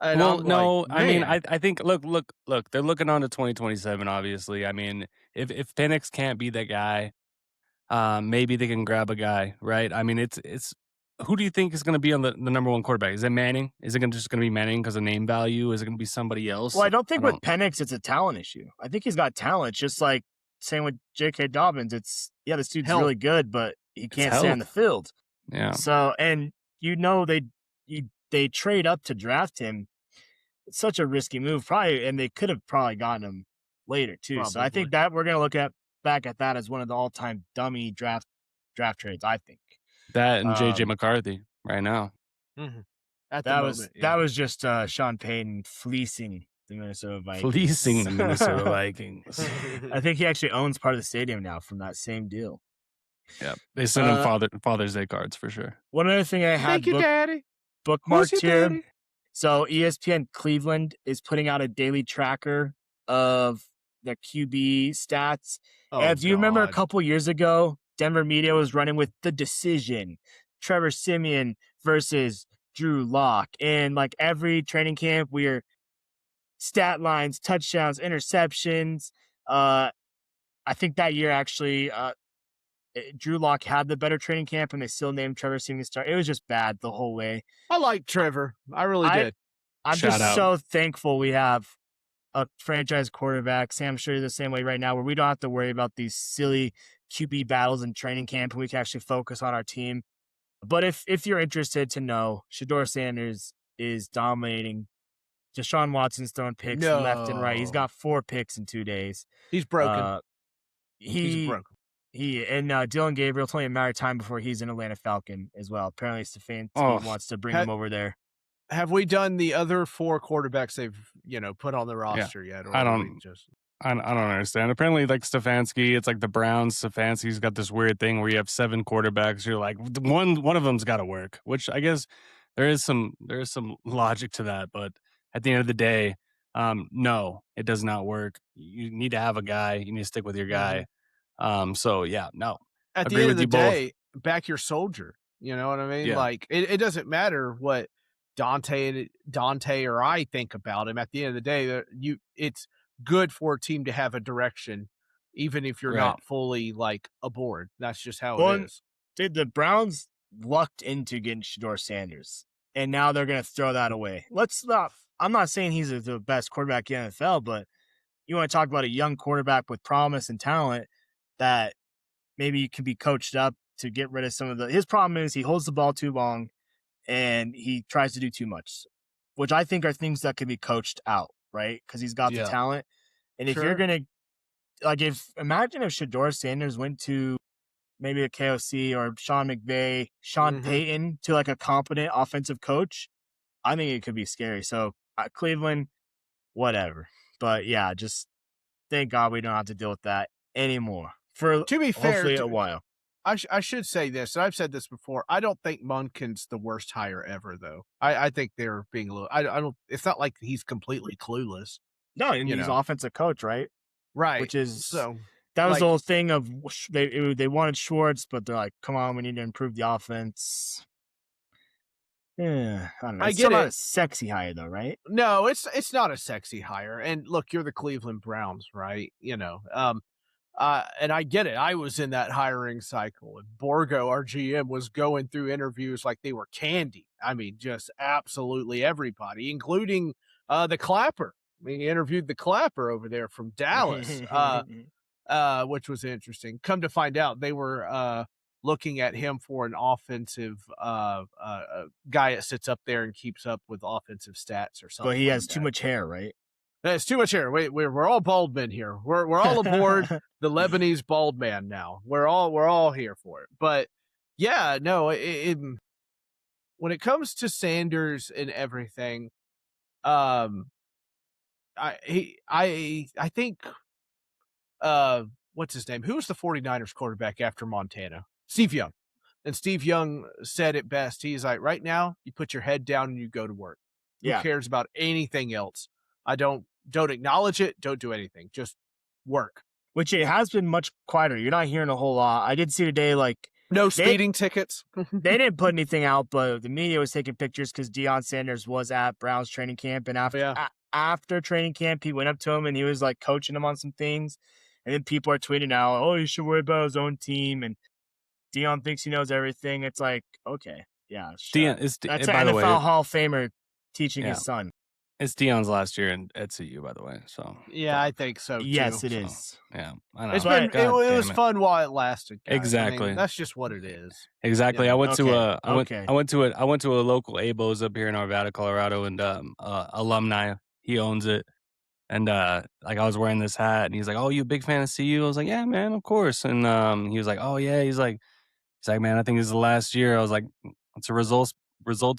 Speaker 2: And
Speaker 1: I mean, I think look, they're looking on to 2027. Obviously, I mean, if Penix can't be that guy, maybe they can grab a guy, right? I mean, it's who do you think is going to be on the number one quarterback? Is it Manning? Is it just going to be Manning because of name value? Is it going to be somebody else?
Speaker 3: Well, I don't think with Penix it's a talent issue. I think he's got talent, just like same with J.K. Dobbins. It's this dude's really good, but he can't stay on the field.
Speaker 1: Yeah.
Speaker 3: So, and they trade up to draft him. It's such a risky move, probably, and they could have probably gotten him later too. Probably. So I think that we're gonna look back at that as one of the all-time dummy draft trades. I think
Speaker 1: that and JJ McCarthy right now.
Speaker 2: Mm-hmm.
Speaker 3: That was just Sean Payton fleecing the Minnesota Vikings.
Speaker 1: Fleecing the Minnesota Vikings.
Speaker 3: I think he actually owns part of the stadium now from that same deal.
Speaker 1: Yeah, they sent him Father's Day cards for sure.
Speaker 3: One other thing I had
Speaker 2: Thank you, Daddy.
Speaker 3: Bookmarked here. Daddy? So ESPN Cleveland is putting out a daily tracker of their QB stats. And do you remember a couple years ago, Denver media was running with The Decision, Trevor Siemian versus Drew Lock. And like every training camp, we're stat lines, touchdowns, interceptions. I think that year actually Drew Lock had the better training camp, and they still named Trevor Siemian star. It was just bad the whole way.
Speaker 2: I like Trevor. I really did.
Speaker 3: I'm so thankful we have a franchise quarterback. Sam, I'm sure you're the same way right now, where we don't have to worry about these silly QB battles in training camp, and we can actually focus on our team. But if you're interested to know, Shedeur Sanders is dominating. Deshaun Watson's throwing picks left and right. He's got 4 picks in 2 days.
Speaker 2: He's broken.
Speaker 3: He's broken. Dylan Gabriel, it's only a matter of time before he's an Atlanta Falcon as well. Apparently, Stefanski wants to bring him over there.
Speaker 2: Have we done the other 4 quarterbacks they've put on the roster yet? Or
Speaker 1: I don't understand. Apparently, like Stefanski, it's like the Browns. Stefanski's got this weird thing where you have 7 quarterbacks. You're like one of them's got to work, which I guess there is some logic to that. But at the end of the day, no, it does not work. You need to have a guy. You need to stick with your guy. So yeah, no.
Speaker 2: at the
Speaker 1: Agree
Speaker 2: end of
Speaker 1: with
Speaker 2: the
Speaker 1: you both.
Speaker 2: day, back your soldier. You know what I mean?
Speaker 1: Yeah.
Speaker 2: Like it doesn't matter what Dante or I think about him. At the end of the day, it's good for a team to have a direction, even if you're
Speaker 1: Right.
Speaker 2: not fully like aboard. That's just how
Speaker 3: Well,
Speaker 2: it is.
Speaker 3: Dude, the Browns lucked into getting Shador Sanders, and now they're going to throw that away. I'm not saying he's the best quarterback in the NFL, but you want to talk about a young quarterback with promise and talent that maybe can be coached up to get rid of some of his problem is he holds the ball too long and he tries to do too much, which I think are things that can be coached out, right? Because he's got the talent. And if you're going to, imagine if Shador Sanders went to maybe a KOC or Sean McVay, Sean Payton to like a competent offensive coach, I think it could be scary. So Cleveland, whatever. But yeah, just thank God we don't have to deal with that anymore for
Speaker 2: to be fair,
Speaker 3: hopefully a while.
Speaker 2: I should say this, and I've said this before. I don't think Munkin's the worst hire ever, though. I think they're being a little. I don't. It's not like he's completely clueless.
Speaker 3: No, and he's offensive coach, right?
Speaker 2: Right.
Speaker 3: Which is
Speaker 2: so.
Speaker 3: That was the whole thing of they wanted Schwartz, but they're like, come on, we need to improve the offense. Yeah, I don't know. It's still not a sexy hire, though, right?
Speaker 2: No, it's not a sexy hire. And look, you're the Cleveland Browns, right? And I get it. I was in that hiring cycle, and Borgo, our GM, was going through interviews like they were candy. I mean, just absolutely everybody, including the Clapper. He interviewed the Clapper over there from Dallas. Which was interesting. Come to find out, they were looking at him for an offensive guy that sits up there and keeps up with offensive stats or something.
Speaker 3: But he has too much hair, right?
Speaker 2: It's too much hair. We're all bald men here. We're all aboard the Lebanese bald man now. We're all here for it. But yeah, no. When it comes to Sanders and everything, I think. What's his name? Who was the 49ers quarterback after Montana? Steve Young. And Steve Young said it best. He's like, right now, you put your head down and you go to work. Who cares about anything else? I don't acknowledge it. Don't do anything. Just work.
Speaker 3: Which it has been much quieter. You're not hearing a whole lot. I did see today, like,
Speaker 2: no speeding tickets.
Speaker 3: They didn't put anything out, but the media was taking pictures because Dion Sanders was at Browns training camp. And after training camp, he went up to him and he was like coaching him on some things. And then people are tweeting out, oh, he should worry about his own team. And Dion thinks he knows everything. It's like, okay, yeah.
Speaker 1: Dion,
Speaker 3: that's an NFL Hall of Famer teaching his son.
Speaker 1: It's Dion's last year at CU, by the way. So
Speaker 2: I think so, too.
Speaker 3: Yes, it is.
Speaker 1: Yeah, I know.
Speaker 2: It was fun while it lasted, guys.
Speaker 1: Exactly.
Speaker 2: I mean, that's just what it is.
Speaker 1: Exactly. Yeah. I went to a local ABO's up here in Arvada, Colorado, and alumni. He owns it. And like I was wearing this hat, and he's like, "Oh, you a big fan of CU?" I was like, "Yeah, man, of course." And he was like, "Oh yeah." He's like, "Man, I think this is the last year." I was like, "It's a results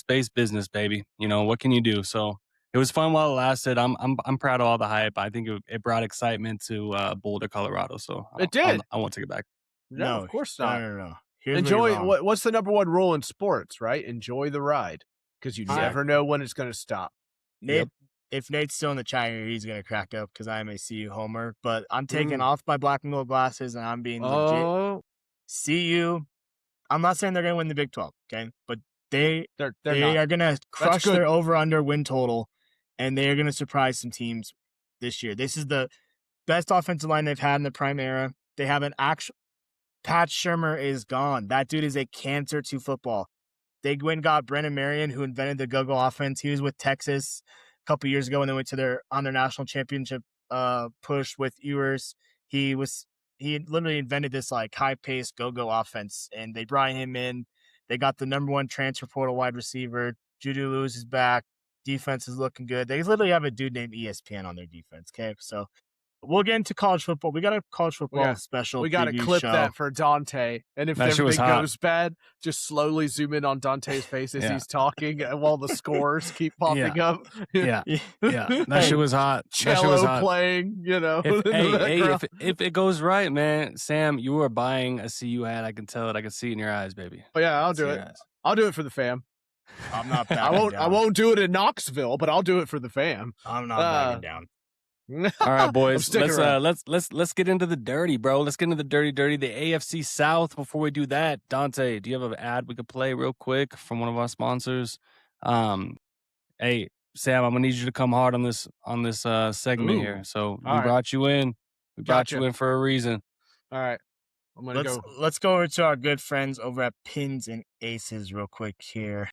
Speaker 1: based business, baby. You know what can you do?" So it was fun while it lasted. I'm proud of all the hype. I think it brought excitement to Boulder, Colorado. So
Speaker 2: it did.
Speaker 1: I won't take it back.
Speaker 2: No, of course not.
Speaker 3: No.
Speaker 2: Enjoy. What's the number one rule in sports? Right? Enjoy the ride, because you never know when it's going to stop.
Speaker 3: If Nate's still in the chat here, he's going to crack up because I'm a CU homer. But I'm taking off my black and gold glasses and I'm being legit. CU, I'm not saying they're going to win the Big 12, okay? But they are going to crush their over-under win total, and they are going to surprise some teams this year. This is the best offensive line they've had in the prime era. They have an actual – Pat Shurmur is gone. That dude is a cancer to football. They went and got Brennan Marion, who invented the go-go offense. He was with Texas couple years ago when they went to their national championship push with Ewers. He literally invented this like high-paced go-go offense, and they brought him in. They got the number one transfer portal wide receiver. Juju Lewis is back. Defense is looking good. They literally have a dude named ESPN on their defense. Okay, so we'll get into college football. We got a college football special.
Speaker 2: We got to clip that for Dante. And if everything goes bad, just slowly zoom in on Dante's face as he's talking while the scores keep popping up.
Speaker 1: Yeah. That shit was hot.
Speaker 2: Cello playing,
Speaker 1: If it goes right, man, Sam, you are buying a CU hat. I can tell it. I can see it in your eyes, baby.
Speaker 2: Oh, yeah, I'll do it. I'll do it for the fam.
Speaker 3: I'm not
Speaker 2: I won't do it in Knoxville, but I'll do it for the fam.
Speaker 3: I'm not backing down.
Speaker 1: All right, boys.
Speaker 2: sticking around.
Speaker 1: Let's get into the dirty, bro. Let's get into the dirty, the AFC South. Before we do that, Dante, do you have an ad we could play real quick from one of our sponsors? Hey, Sam, I'm gonna need you to come hard on this segment
Speaker 2: Ooh.
Speaker 1: here. So
Speaker 2: All
Speaker 1: we
Speaker 2: right.
Speaker 1: brought you in. We brought
Speaker 2: Gotcha.
Speaker 1: you in for a reason.
Speaker 2: All right. I'm gonna go.
Speaker 3: Let's go over to our good friends over at Pins and Aces real quick here.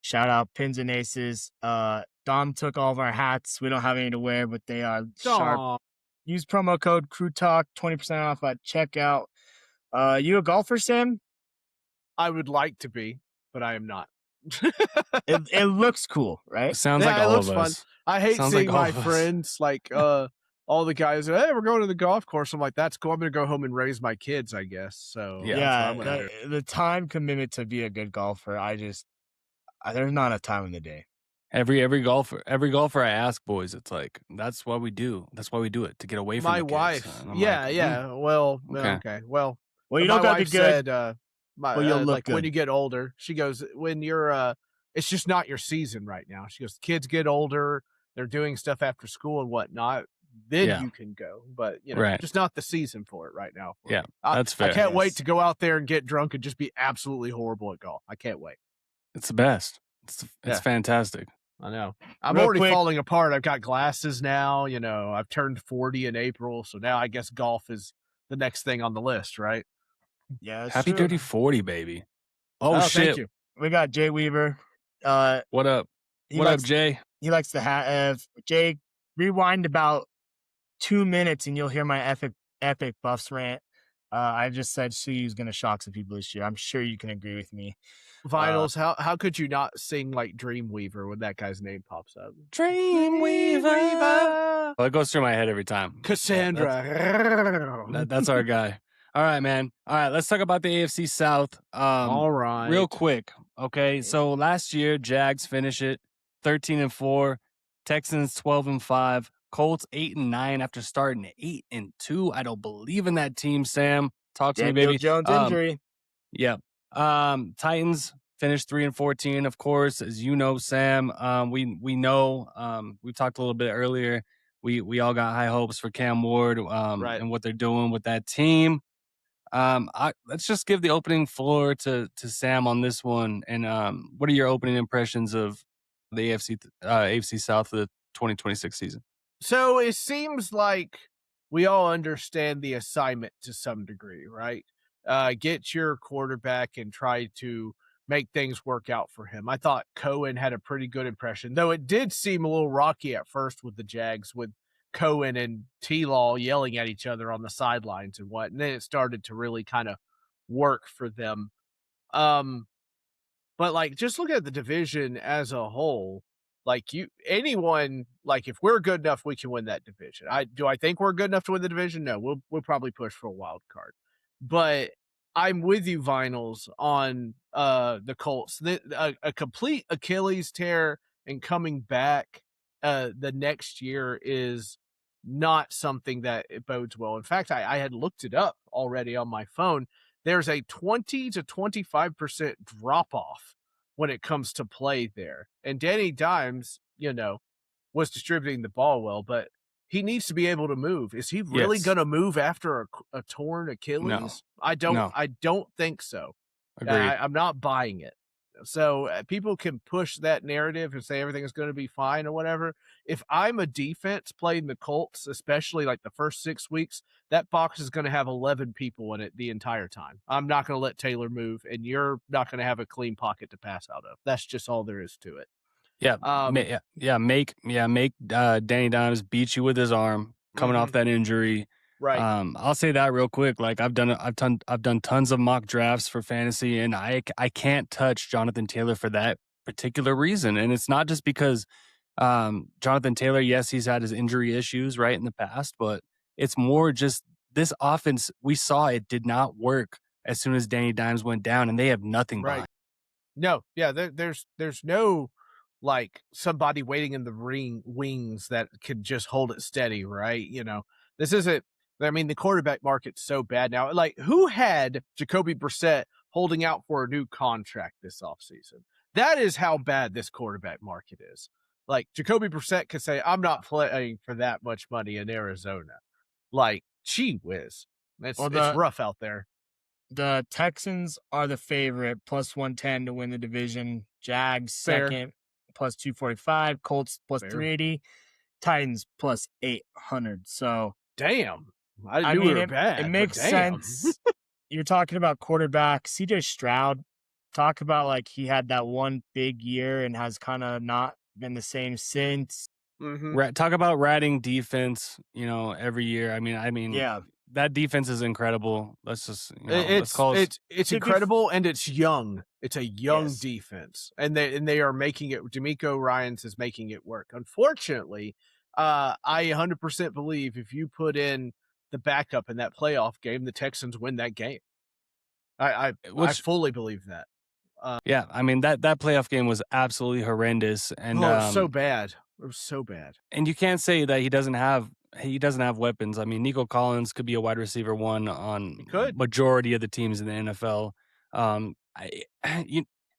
Speaker 3: Shout out Pins and Aces. Dom took all of our hats. We don't have any to wear, but they are sharp.
Speaker 2: Aw.
Speaker 3: Use promo code CrewTalk, 20% off at checkout. You a golfer, Sam?
Speaker 2: I would like to be, but I am not.
Speaker 3: It looks cool, right?
Speaker 1: Sounds
Speaker 2: Yeah,
Speaker 1: like
Speaker 2: it
Speaker 1: all
Speaker 2: looks
Speaker 1: of
Speaker 2: fun.
Speaker 1: us.
Speaker 2: I hate
Speaker 1: Sounds like
Speaker 2: seeing
Speaker 1: all
Speaker 2: my
Speaker 1: of us.
Speaker 2: friends like all the guys. Hey, we're going to the golf course. I'm like, that's cool. I'm gonna go home and raise my kids, I guess. So
Speaker 1: Yeah,
Speaker 2: that's what I'm gonna do.
Speaker 3: The time commitment to be a good golfer, there's not a time in the day.
Speaker 1: Every golfer I ask, boys, it's like that's why we do. That's why we do it, to get away from
Speaker 2: My
Speaker 1: the kids.
Speaker 2: wife.
Speaker 1: And I'm
Speaker 2: Yeah,
Speaker 1: like,
Speaker 2: yeah. Well,
Speaker 1: okay.
Speaker 2: okay. Well,
Speaker 3: Well, you
Speaker 2: my
Speaker 3: don't gotta be
Speaker 2: wife
Speaker 3: good.
Speaker 2: said,
Speaker 3: but you'll look
Speaker 2: like when
Speaker 3: good.
Speaker 2: you get older, she goes, when you're, it's just not your season right now. She goes, kids get older, they're doing stuff after school and whatnot. Then
Speaker 1: Yeah.
Speaker 2: you can go, but you know,
Speaker 1: Right.
Speaker 2: just not the season for it right now. for
Speaker 1: Yeah,
Speaker 2: me.
Speaker 1: that's fair.
Speaker 2: I can't wait
Speaker 3: Yes.
Speaker 2: to go out there and get drunk and just be absolutely horrible at golf. I can't wait.
Speaker 1: It's the best. It's
Speaker 2: Yeah.
Speaker 1: fantastic.
Speaker 2: I know. I'm
Speaker 3: Real
Speaker 2: already
Speaker 3: quick-
Speaker 2: falling apart. I've got glasses now. You know, I've turned 40 in April, so now I guess golf is the next thing on the list, right?
Speaker 3: Yeah, it's
Speaker 1: Happy
Speaker 3: true.
Speaker 1: Dirty 40, baby. Oh,
Speaker 2: Thank
Speaker 1: shit.
Speaker 2: you.
Speaker 3: We got Jay Weaver.
Speaker 1: What up?
Speaker 3: He
Speaker 1: What
Speaker 3: likes,
Speaker 1: up, Jay?
Speaker 3: He likes to have Jay rewind about 2 minutes and you'll hear my epic Buffs rant. I just said Suey's gonna shock some people this year. I'm sure you can agree with me.
Speaker 2: Vinyls, how could you not sing like Dreamweaver when that guy's name pops up?
Speaker 1: Dreamweaver. Well, it goes through my head every time.
Speaker 2: Cassandra.
Speaker 1: That's our guy. All right, man. All right, let's talk about the AFC South.
Speaker 2: All right.
Speaker 1: Real quick. Okay, so last year Jags finish it 13-4, Texans 12-5, Colts 8-9 after starting 8-2. I don't believe in that team, Sam. Talk to me,
Speaker 3: Daniel
Speaker 1: baby.
Speaker 3: Jones injury.
Speaker 1: Yeah. Titans finished 3-14, of course, as you know, Sam. We know. We talked a little bit earlier. We all got high hopes for Cam Ward
Speaker 2: Right.
Speaker 1: and what they're doing with that team. Let's just give the opening floor to Sam on this one. And what are your opening impressions of the AFC South for the 2026 season?
Speaker 2: So it seems like we all understand the assignment to some degree, right? Get your quarterback and try to make things work out for him. I thought Cohen had a pretty good impression, though it did seem a little rocky at first with the Jags, with Cohen and T-Law yelling at each other on the sidelines and what, and then it started to really kind of work for them. But like, just look at the division as a whole. Like anyone, like if we're good enough, we can win that division. I think we're good enough to win the division? No, we'll probably push for a wild card. But I'm with you, Vinyls, on the Colts. A complete Achilles tear and coming back the next year is not something that it bodes well. In fact, I had looked it up already on my phone. There's a 20 to 25% drop off when it comes to play there. And Danny Dimes, was distributing the ball well, but he needs to be able to move. Is he really
Speaker 1: Yes.
Speaker 2: going to move after a torn Achilles? I don't think so.
Speaker 1: Agreed.
Speaker 2: I'm not buying it. So people can push that narrative and say everything is going to be fine or whatever. If I'm a defense playing the Colts, especially like the first 6 weeks, that box is going to have 11 people in it the entire time. I'm not going to let Taylor move, and you're not going to have a clean pocket to pass out of. That's just all there is to it.
Speaker 1: Make Danny Dimes beat you with his arm coming off that injury.
Speaker 2: Right.
Speaker 1: I'll say that real quick. Like I've done tons of mock drafts for fantasy, and I can't touch Jonathan Taylor for that particular reason. And it's not just because Jonathan Taylor, yes, he's had his injury issues right in the past, but it's more just this offense, we saw it did not work as soon as Danny Dimes went down, and they have nothing
Speaker 2: Right.
Speaker 1: behind.
Speaker 2: No, yeah, there's no like somebody waiting in the wings that could just hold it steady, right? This isn't. I mean, the quarterback market's so bad now. Like, who had Jacoby Brissett holding out for a new contract this offseason? That is how bad this quarterback market is. Like, Jacoby Brissett could say, "I'm not playing for that much money in Arizona." Like, gee whiz, it's rough out there.
Speaker 3: The Texans are the favorite, plus 110 to win the division. Jags second, plus 245. Colts plus 380. Titans plus 800. So
Speaker 2: damn, I knew we were bad.
Speaker 3: It makes sense. You're talking about quarterback CJ Stroud. Talk about like he had that one big year and has kind of not been the same since.
Speaker 2: Mm-hmm.
Speaker 1: Talk about riding defense, every year. I mean,
Speaker 3: yeah.
Speaker 1: That defense is incredible. Let's just,
Speaker 2: it's incredible, and it's young. It's a young defense, and they are making it. D'Amico Ryans is making it work. Unfortunately, I 100% believe if you put in the backup in that playoff game, the Texans win that game. I fully believe that.
Speaker 1: Yeah, I mean that playoff game was absolutely horrendous, and
Speaker 2: it was so bad. It was so bad.
Speaker 1: And you can't say that he doesn't have weapons. I mean, Nico Collins could be a wide receiver one on majority of the teams in the NFL.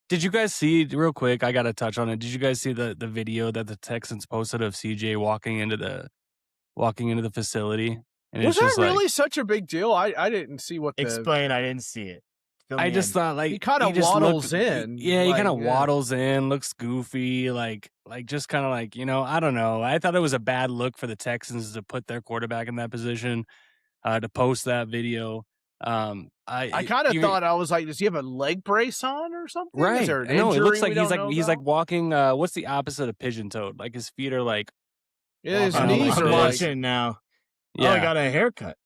Speaker 1: Did you guys see, real quick, I got to touch on it. Did you guys see the video that the Texans posted of CJ walking into the facility? And
Speaker 2: was that really such a big deal? I didn't see what
Speaker 3: explain. I didn't see it.
Speaker 1: I just thought
Speaker 2: he kind of waddles in.
Speaker 1: Yeah, he kind of waddles in, looks goofy, like just kind of like, I don't know. I thought it was a bad look for the Texans to put their quarterback in that position, to post that video. I
Speaker 2: kind of thought, I was like, does he have a leg brace on or something?
Speaker 1: Right.
Speaker 2: Is there an injury
Speaker 1: it looks like he's
Speaker 2: about?
Speaker 1: like walking. What's the opposite of pigeon-toed? Like his feet are like.
Speaker 2: Yeah, his knees are like.
Speaker 3: Watching now.
Speaker 1: Yeah.
Speaker 3: Oh, I got a haircut.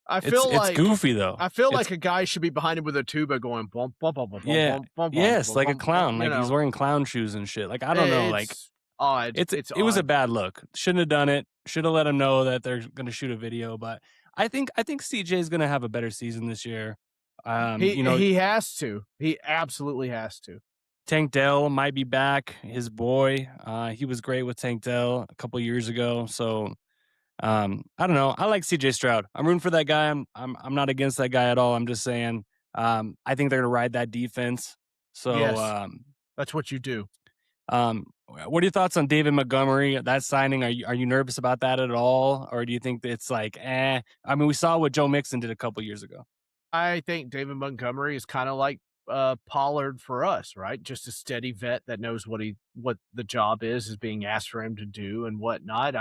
Speaker 2: I feel like
Speaker 1: it's goofy though.
Speaker 2: I feel like a guy should be behind him with a tuba going bump bump bump bump.
Speaker 1: Yeah.
Speaker 2: Bump, bump,
Speaker 1: yes,
Speaker 2: bump,
Speaker 1: like
Speaker 2: bump,
Speaker 1: a clown.
Speaker 2: bump,
Speaker 1: Like he's wearing clown shoes and shit. Like I don't know. Like
Speaker 2: odd.
Speaker 1: It was a bad look. Shouldn't have done it. Should have let him know that they're going to shoot a video. But I think CJ is going to have a better season this year.
Speaker 2: He has to. He absolutely has to.
Speaker 1: Tank Dell might be back. His boy. He was great with Tank Dell a couple years ago. So. I don't know. I like CJ Stroud. I'm rooting for that guy. I'm not against that guy at all. I'm just saying, I think they're going to ride that defense. So,
Speaker 2: yes, that's what you do.
Speaker 1: What are your thoughts on David Montgomery, that signing? Are you nervous about that at all? Or do you think that it's like, I mean, we saw what Joe Mixon did a couple years ago.
Speaker 2: I think David Montgomery is kind of like Pollard for us, right? Just a steady vet that knows what the job is being asked for him to do and whatnot.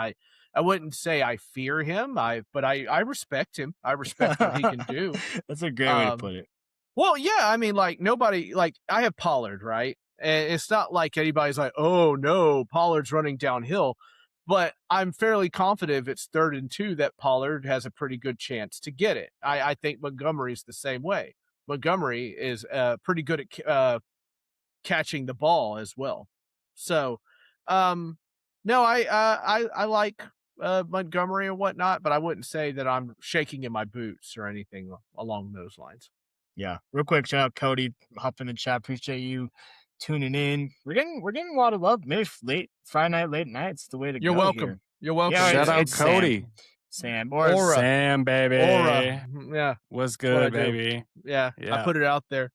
Speaker 2: I wouldn't say I fear him, but I respect him. I respect what he can do.
Speaker 3: That's a great way to put it.
Speaker 2: Well, yeah, I mean, like nobody, like I have Pollard, right? And it's not like anybody's like, oh no, Pollard's running downhill. But I'm fairly confident if it's 3rd and 2 that Pollard has a pretty good chance to get it. I think Montgomery's the same way. Montgomery is pretty good at catching the ball as well. So, no, I like Montgomery and whatnot, but I wouldn't say that I'm shaking in my boots or anything along those lines.
Speaker 3: Yeah. Real quick, shout out Cody, hop in the chat. Appreciate you tuning in. We're getting a lot of love. Maybe late Friday night, late nights, the way to
Speaker 2: You're
Speaker 3: go.
Speaker 2: welcome.
Speaker 3: Here.
Speaker 2: You're welcome.
Speaker 1: Yeah, shout out Cody.
Speaker 3: Sam
Speaker 2: or Aura.
Speaker 1: Sam, baby.
Speaker 2: Aura. Yeah.
Speaker 1: What's good, baby?
Speaker 2: Yeah. I put it out there.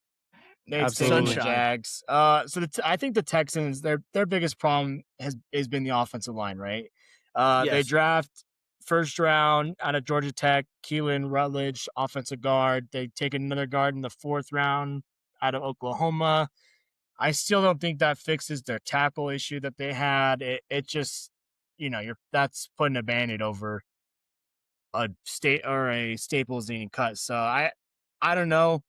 Speaker 3: Absolutely. Jags. So I think the Texans, their biggest problem has been the offensive line, right?
Speaker 2: Yes.
Speaker 3: They draft first round out of Georgia Tech, Keelan Rutledge, offensive guard. They take another guard in the 4th round out of Oklahoma. I still don't think that fixes their tackle issue that they had. It just, that's putting a Band-Aid over a Staples eating cut. So I don't know.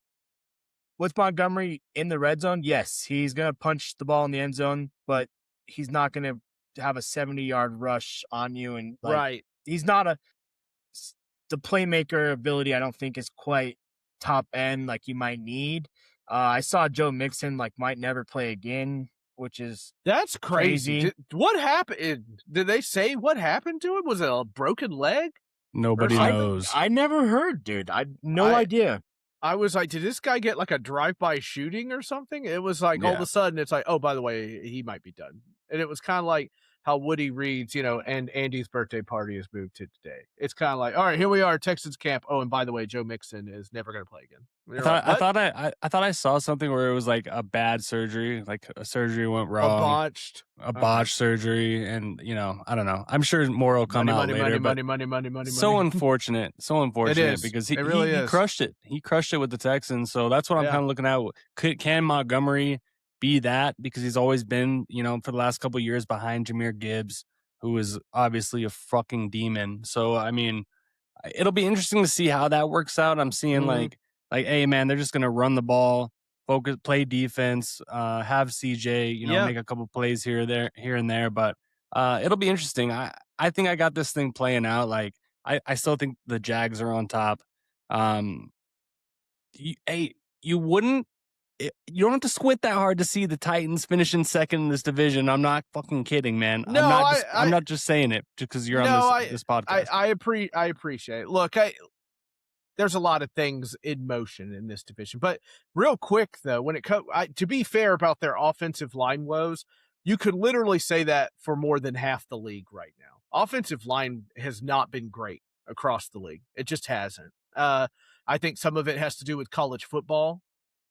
Speaker 3: With Montgomery in the red zone, yes, he's going to punch the ball in the end zone, but he's not going to have a 70-yard rush on you. And
Speaker 2: right.
Speaker 3: He's not the playmaker ability, I don't think is quite top end like you might need. I saw Joe Mixon might never play again, which is
Speaker 2: that's crazy. What happened? Did they say what happened to him? Was it a broken leg?
Speaker 1: Nobody
Speaker 2: Personally,
Speaker 1: knows.
Speaker 3: I never heard, dude. No
Speaker 2: I-
Speaker 3: idea.
Speaker 2: I was like, did this guy get like a drive-by shooting or something? It was like all of
Speaker 1: Yeah.
Speaker 2: a sudden it's like, oh, by the way, he might be done. And it was kind of like how Woody Reed's, and Andy's birthday party is moved to today. It's kind of like, all right, here we are, Texans camp. Oh, and by the way, Joe Mixon is never going to play again.
Speaker 1: I thought I saw something where it was like a bad surgery, like a surgery went
Speaker 2: a
Speaker 1: wrong,
Speaker 2: botched.
Speaker 1: a botched surgery, and I don't know. I'm sure more will come out later. But
Speaker 2: money.
Speaker 1: so unfortunate,
Speaker 2: is.
Speaker 1: because
Speaker 2: It really
Speaker 1: he
Speaker 2: is.
Speaker 1: crushed it. He crushed it with the Texans. So that's what I'm
Speaker 2: Yeah.
Speaker 1: kind of looking at. Can Montgomery be that? Because he's always been, for the last couple of years behind Jahmyr Gibbs, who is obviously a fucking demon. So I mean, it'll be interesting to see how that works out. I'm seeing
Speaker 2: Mhm.
Speaker 1: like, hey man, they're just gonna run the ball, focus, play defense, have CJ,
Speaker 2: Yeah.
Speaker 1: make a couple plays here and there. But it'll be interesting. I think I got this thing playing out. Like I still think the Jags are on top. You wouldn't. You don't have to squint that hard to see the Titans finishing second in this division. I'm not fucking kidding, man.
Speaker 2: No,
Speaker 1: I'm not just saying it just because you're on this podcast.
Speaker 2: I appreciate it. Look, there's a lot of things in motion in this division, but real quick though, when it comes, to be fair about their offensive line woes, you could literally say that for more than half the league right now. Offensive line has not been great across the league. It just hasn't. I think some of it has to do with college football.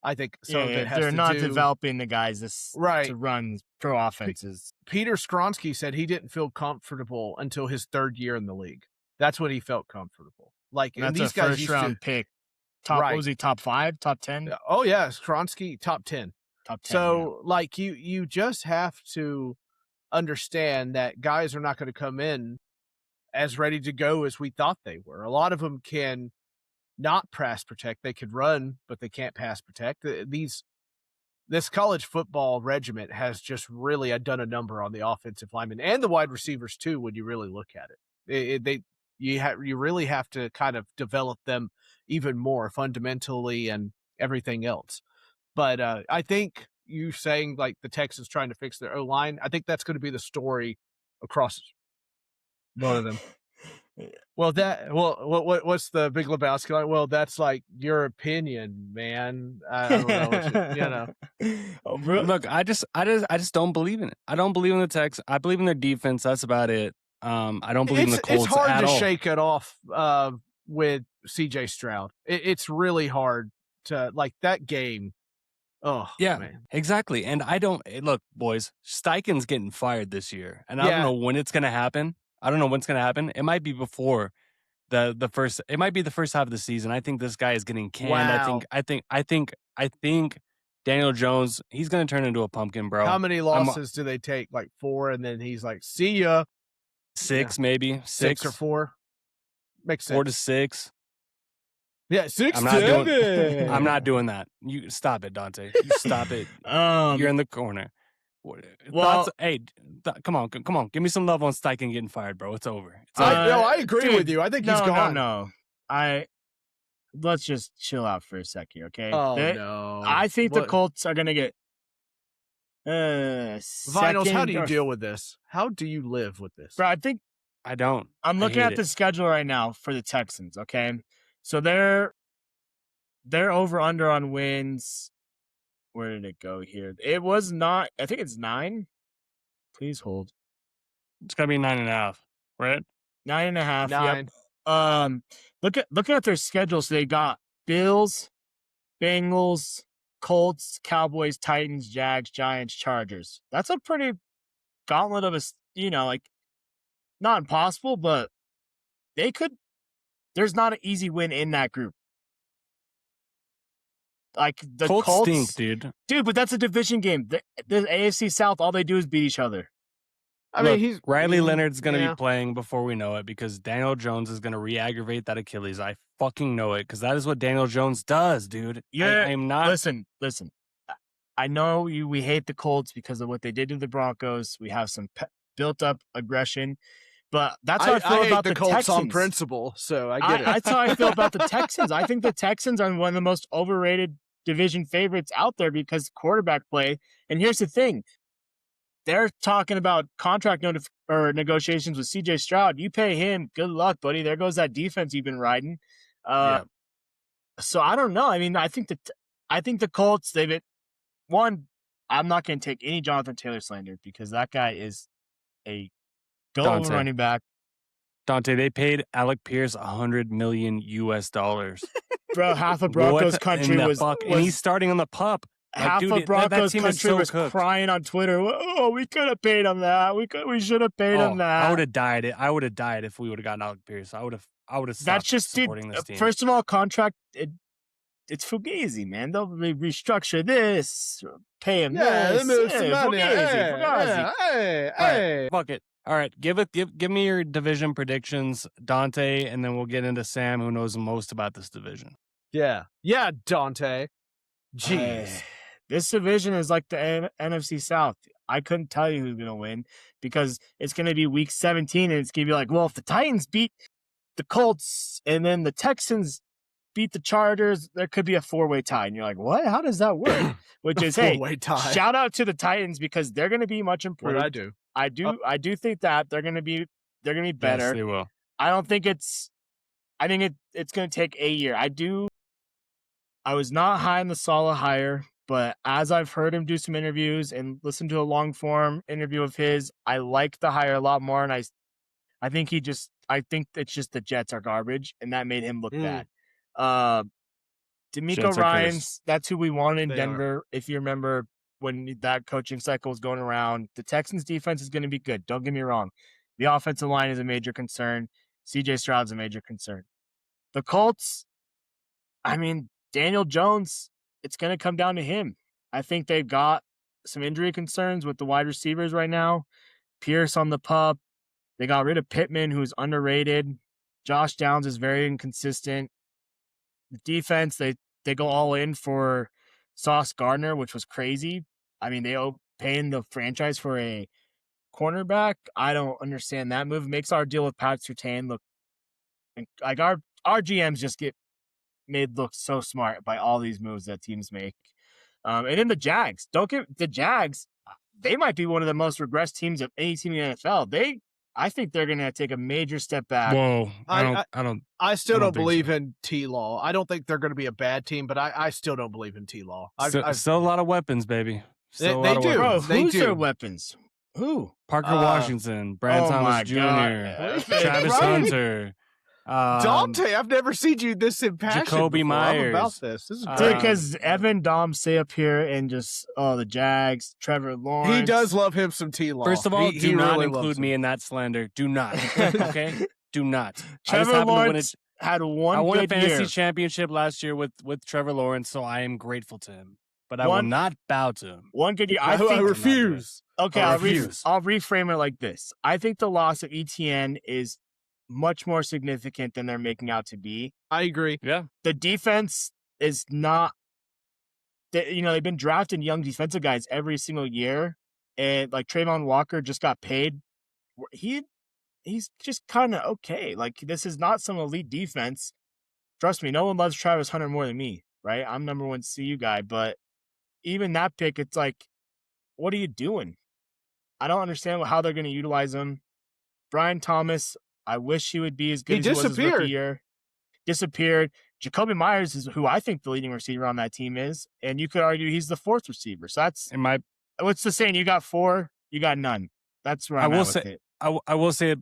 Speaker 2: I think some of it has
Speaker 3: they're
Speaker 2: to
Speaker 3: not
Speaker 2: do.
Speaker 3: developing the guys
Speaker 2: Right.
Speaker 3: to run pro offenses.
Speaker 2: Peter Skronsky said he didn't feel comfortable until his third year in the league. That's when he felt comfortable. Like, and
Speaker 3: That's
Speaker 2: these
Speaker 3: a
Speaker 2: guys
Speaker 3: first
Speaker 2: used
Speaker 3: round pick. Top,
Speaker 2: Right.
Speaker 3: what was he, top 5, top 10?
Speaker 2: Oh yeah, Skronsky top 10.
Speaker 3: Top 10.
Speaker 2: So like you just have to understand that guys are not going to come in as ready to go as we thought they were. A lot of them can not pass protect. They could run, but they can't pass protect. This college football regiment has just really done a number on the offensive linemen and the wide receivers too. When you really look at it, you really have to kind of develop them even more fundamentally and everything else. But I think you saying like the Texans trying to fix their O-line, I think that's going to be the story across both of them. Well, what's the Big Lebowski line? Well, that's like your opinion, man. I don't know.
Speaker 3: Oh, bro.
Speaker 1: Look, I just don't believe in it. I don't believe in the Texans. I believe in their defense. That's about it. I don't believe in the Colts
Speaker 2: It's hard
Speaker 1: at
Speaker 2: to
Speaker 1: all.
Speaker 2: shake it off with CJ Stroud. It's really hard to like that game. Oh,
Speaker 1: Yeah,
Speaker 2: man.
Speaker 1: exactly. And I don't look, boys. Steichen's getting fired this year, and I
Speaker 2: Yeah.
Speaker 1: don't know when it's gonna happen. It might be before the first. It might be the first half of the season. I think this guy is getting canned.
Speaker 2: Wow.
Speaker 1: I think Daniel Jones. He's gonna turn into a pumpkin, bro.
Speaker 2: How many losses do they take? Like 4, and then he's like, "See ya."
Speaker 1: 6, maybe
Speaker 2: 6 or 4. Makes sense.
Speaker 1: 4 to 6.
Speaker 2: Yeah, 6
Speaker 1: I'm not doing. I'm not doing that. You stop it, Dante. You stop it. You're in the corner.
Speaker 3: Well-
Speaker 1: Come on. Give me some love on Steichen getting fired, bro. It's over. It's
Speaker 2: I agree
Speaker 3: dude,
Speaker 2: with you. I think he's gone.
Speaker 3: No. Let's just chill out for a sec here, okay?
Speaker 2: Oh no.
Speaker 3: I think the
Speaker 2: What-
Speaker 3: Colts are gonna get
Speaker 2: Vinyls, how do you
Speaker 3: second or-
Speaker 2: deal with this? How do you live with this?
Speaker 3: Bro, I think
Speaker 1: I don't.
Speaker 3: I'm
Speaker 1: I
Speaker 3: looking
Speaker 1: hate
Speaker 3: at the schedule right now for the Texans, okay? So they're over under on wins. Where did it go here? It was not, I think it's 9. Please hold.
Speaker 1: It's gonna be 9.5, right?
Speaker 3: 9.5.
Speaker 2: 9.
Speaker 3: Yep. Looking at their schedule, so they got Bills, Bengals, Colts, Cowboys, Titans, Jags, Giants, Chargers. That's a pretty gauntlet of like not impossible, but they could. There's not an easy win in that group. Like the
Speaker 1: Colts
Speaker 3: Colts
Speaker 1: stink, dude.
Speaker 3: But that's a division game. The AFC South, all they do is beat each other.
Speaker 2: I
Speaker 1: Look,
Speaker 2: mean, he's
Speaker 1: Riley Leonard's going to
Speaker 2: yeah.
Speaker 1: be playing before we know it because Daniel Jones is going to re-aggravate that Achilles. I fucking know it because that is what Daniel Jones does, dude. I am not.
Speaker 3: Listen. I know we hate the Colts because of what they did to the Broncos. We have some built-up aggression, but that's how I feel
Speaker 2: hate
Speaker 3: about
Speaker 2: the
Speaker 3: the
Speaker 2: Colts
Speaker 3: Texans.
Speaker 2: on principle, so I get it.
Speaker 3: That's how I feel about the Texans. I think the Texans are one of the most overrated division favorites out there because quarterback play. And here's the thing. they're talking about contract negotiations with CJ Stroud. You pay him, good luck, buddy. There goes that defense you've been riding. So I don't know. I mean, I think the Colts, I'm not going to take any Jonathan Taylor slander because that guy is a go running back.
Speaker 1: Dante, they paid Alec Pierce $100 million.
Speaker 3: Bro, half of Broncos country was
Speaker 1: and he's starting on the pup.
Speaker 3: Half of Broncos country was crying on Twitter. Oh, we could have paid him that. We should have paid him that.
Speaker 1: I would have died. I would have died if we would have gotten Alec Pierce. I would have stopped supporting this team.
Speaker 3: First of all, contract it's fugazi, man. They'll restructure this, pay him this.
Speaker 2: Move some money.
Speaker 3: Hey.
Speaker 1: Fuck it. All right, give me your division predictions, Dante, and then we'll get into Sam, who knows the most about this division.
Speaker 2: Yeah, Dante. Jeez.
Speaker 3: This division is like the NFC South. I couldn't tell you who's going to win because it's going to be week 17, and it's going to be like, well, if the Titans beat the Colts and then the Texans beat the Chargers, there could be a 4-way tie. And you're like, what? How does that work? Which is, hey, shout out to the Titans because they're going to be much improved.
Speaker 2: What
Speaker 3: I do think that they're going to be better.
Speaker 1: Yes, they will.
Speaker 3: I think it's going to take a year. I was not high on the Saleh hire, but as I've heard him do some interviews and listen to a long form interview of his, I like the hire a lot more. And I think it's just the Jets are garbage, and that made him look bad. D'Amico Ryans, that's who we wanted in Denver. If you remember when that coaching cycle was going around, the Texans defense is going to be good. Don't get me wrong. The offensive line is a major concern. CJ Stroud's a major concern. The Colts, I mean, Daniel Jones, it's going to come down to him. I think they've got some injury concerns with the wide receivers right now. Pierce on the pup. They got rid of Pittman, who's underrated. Josh Downs is very inconsistent. The defense, they go all in for Sauce Gardner, which was crazy. I mean, they paying the franchise for a cornerback. I don't understand that move. It makes our deal with Pat Surtain look like our GMs just get made look so smart by all these moves that teams make. And then the Jags. The Jags, they might be one of the most regressed teams of any team in the NFL. I think they're going to take a major step back.
Speaker 1: Whoa.
Speaker 2: I still don't believe in T-Law. I don't think they're going to be a bad team, but I still don't believe in T-Law.
Speaker 1: Still a lot of weapons, baby.
Speaker 2: They do.
Speaker 3: Bro, who's their weapons? Who?
Speaker 1: Parker Washington, Brad Thomas Jr., Travis Hunter.
Speaker 2: Dante, I've never seen you this impassioned.
Speaker 1: Jacoby
Speaker 2: before.
Speaker 1: Myers.
Speaker 2: I'm about this. This is
Speaker 3: because Evan Dom stay up here and just the Jags, Trevor Lawrence.
Speaker 2: He does love him some T-Law.
Speaker 1: First of all, do not
Speaker 2: really
Speaker 1: include me in that slander. Do not. Okay, do not.
Speaker 3: Trevor Lawrence had one.
Speaker 1: I won a
Speaker 3: good
Speaker 1: fantasy
Speaker 3: year.
Speaker 1: championship last year with Trevor Lawrence, so I am grateful to him. But I will not bow to him.
Speaker 3: One good year.
Speaker 2: I refuse.
Speaker 3: Okay,
Speaker 1: I refuse.
Speaker 3: I'll reframe it like this. I think the loss of ETN is much more significant than they're making out to be.
Speaker 2: I agree.
Speaker 1: Yeah.
Speaker 3: The defense is not, they've been drafting young defensive guys every single year. And like Trayvon Walker just got paid. He's just kind of okay. Like this is not some elite defense. Trust me, no one loves Travis Hunter more than me, right? I'm number one CU guy, but even that pick, it's like, what are you doing? I don't understand how they're going to utilize him. Brian Thomas, I wish he would be as good as he was his rookie year. Disappeared. Jacoby Myers is who I think the leading receiver on that team is, and you could argue he's the fourth receiver. So that's what's the saying? You got four, you got none. That's where I'm at with it.
Speaker 1: I will say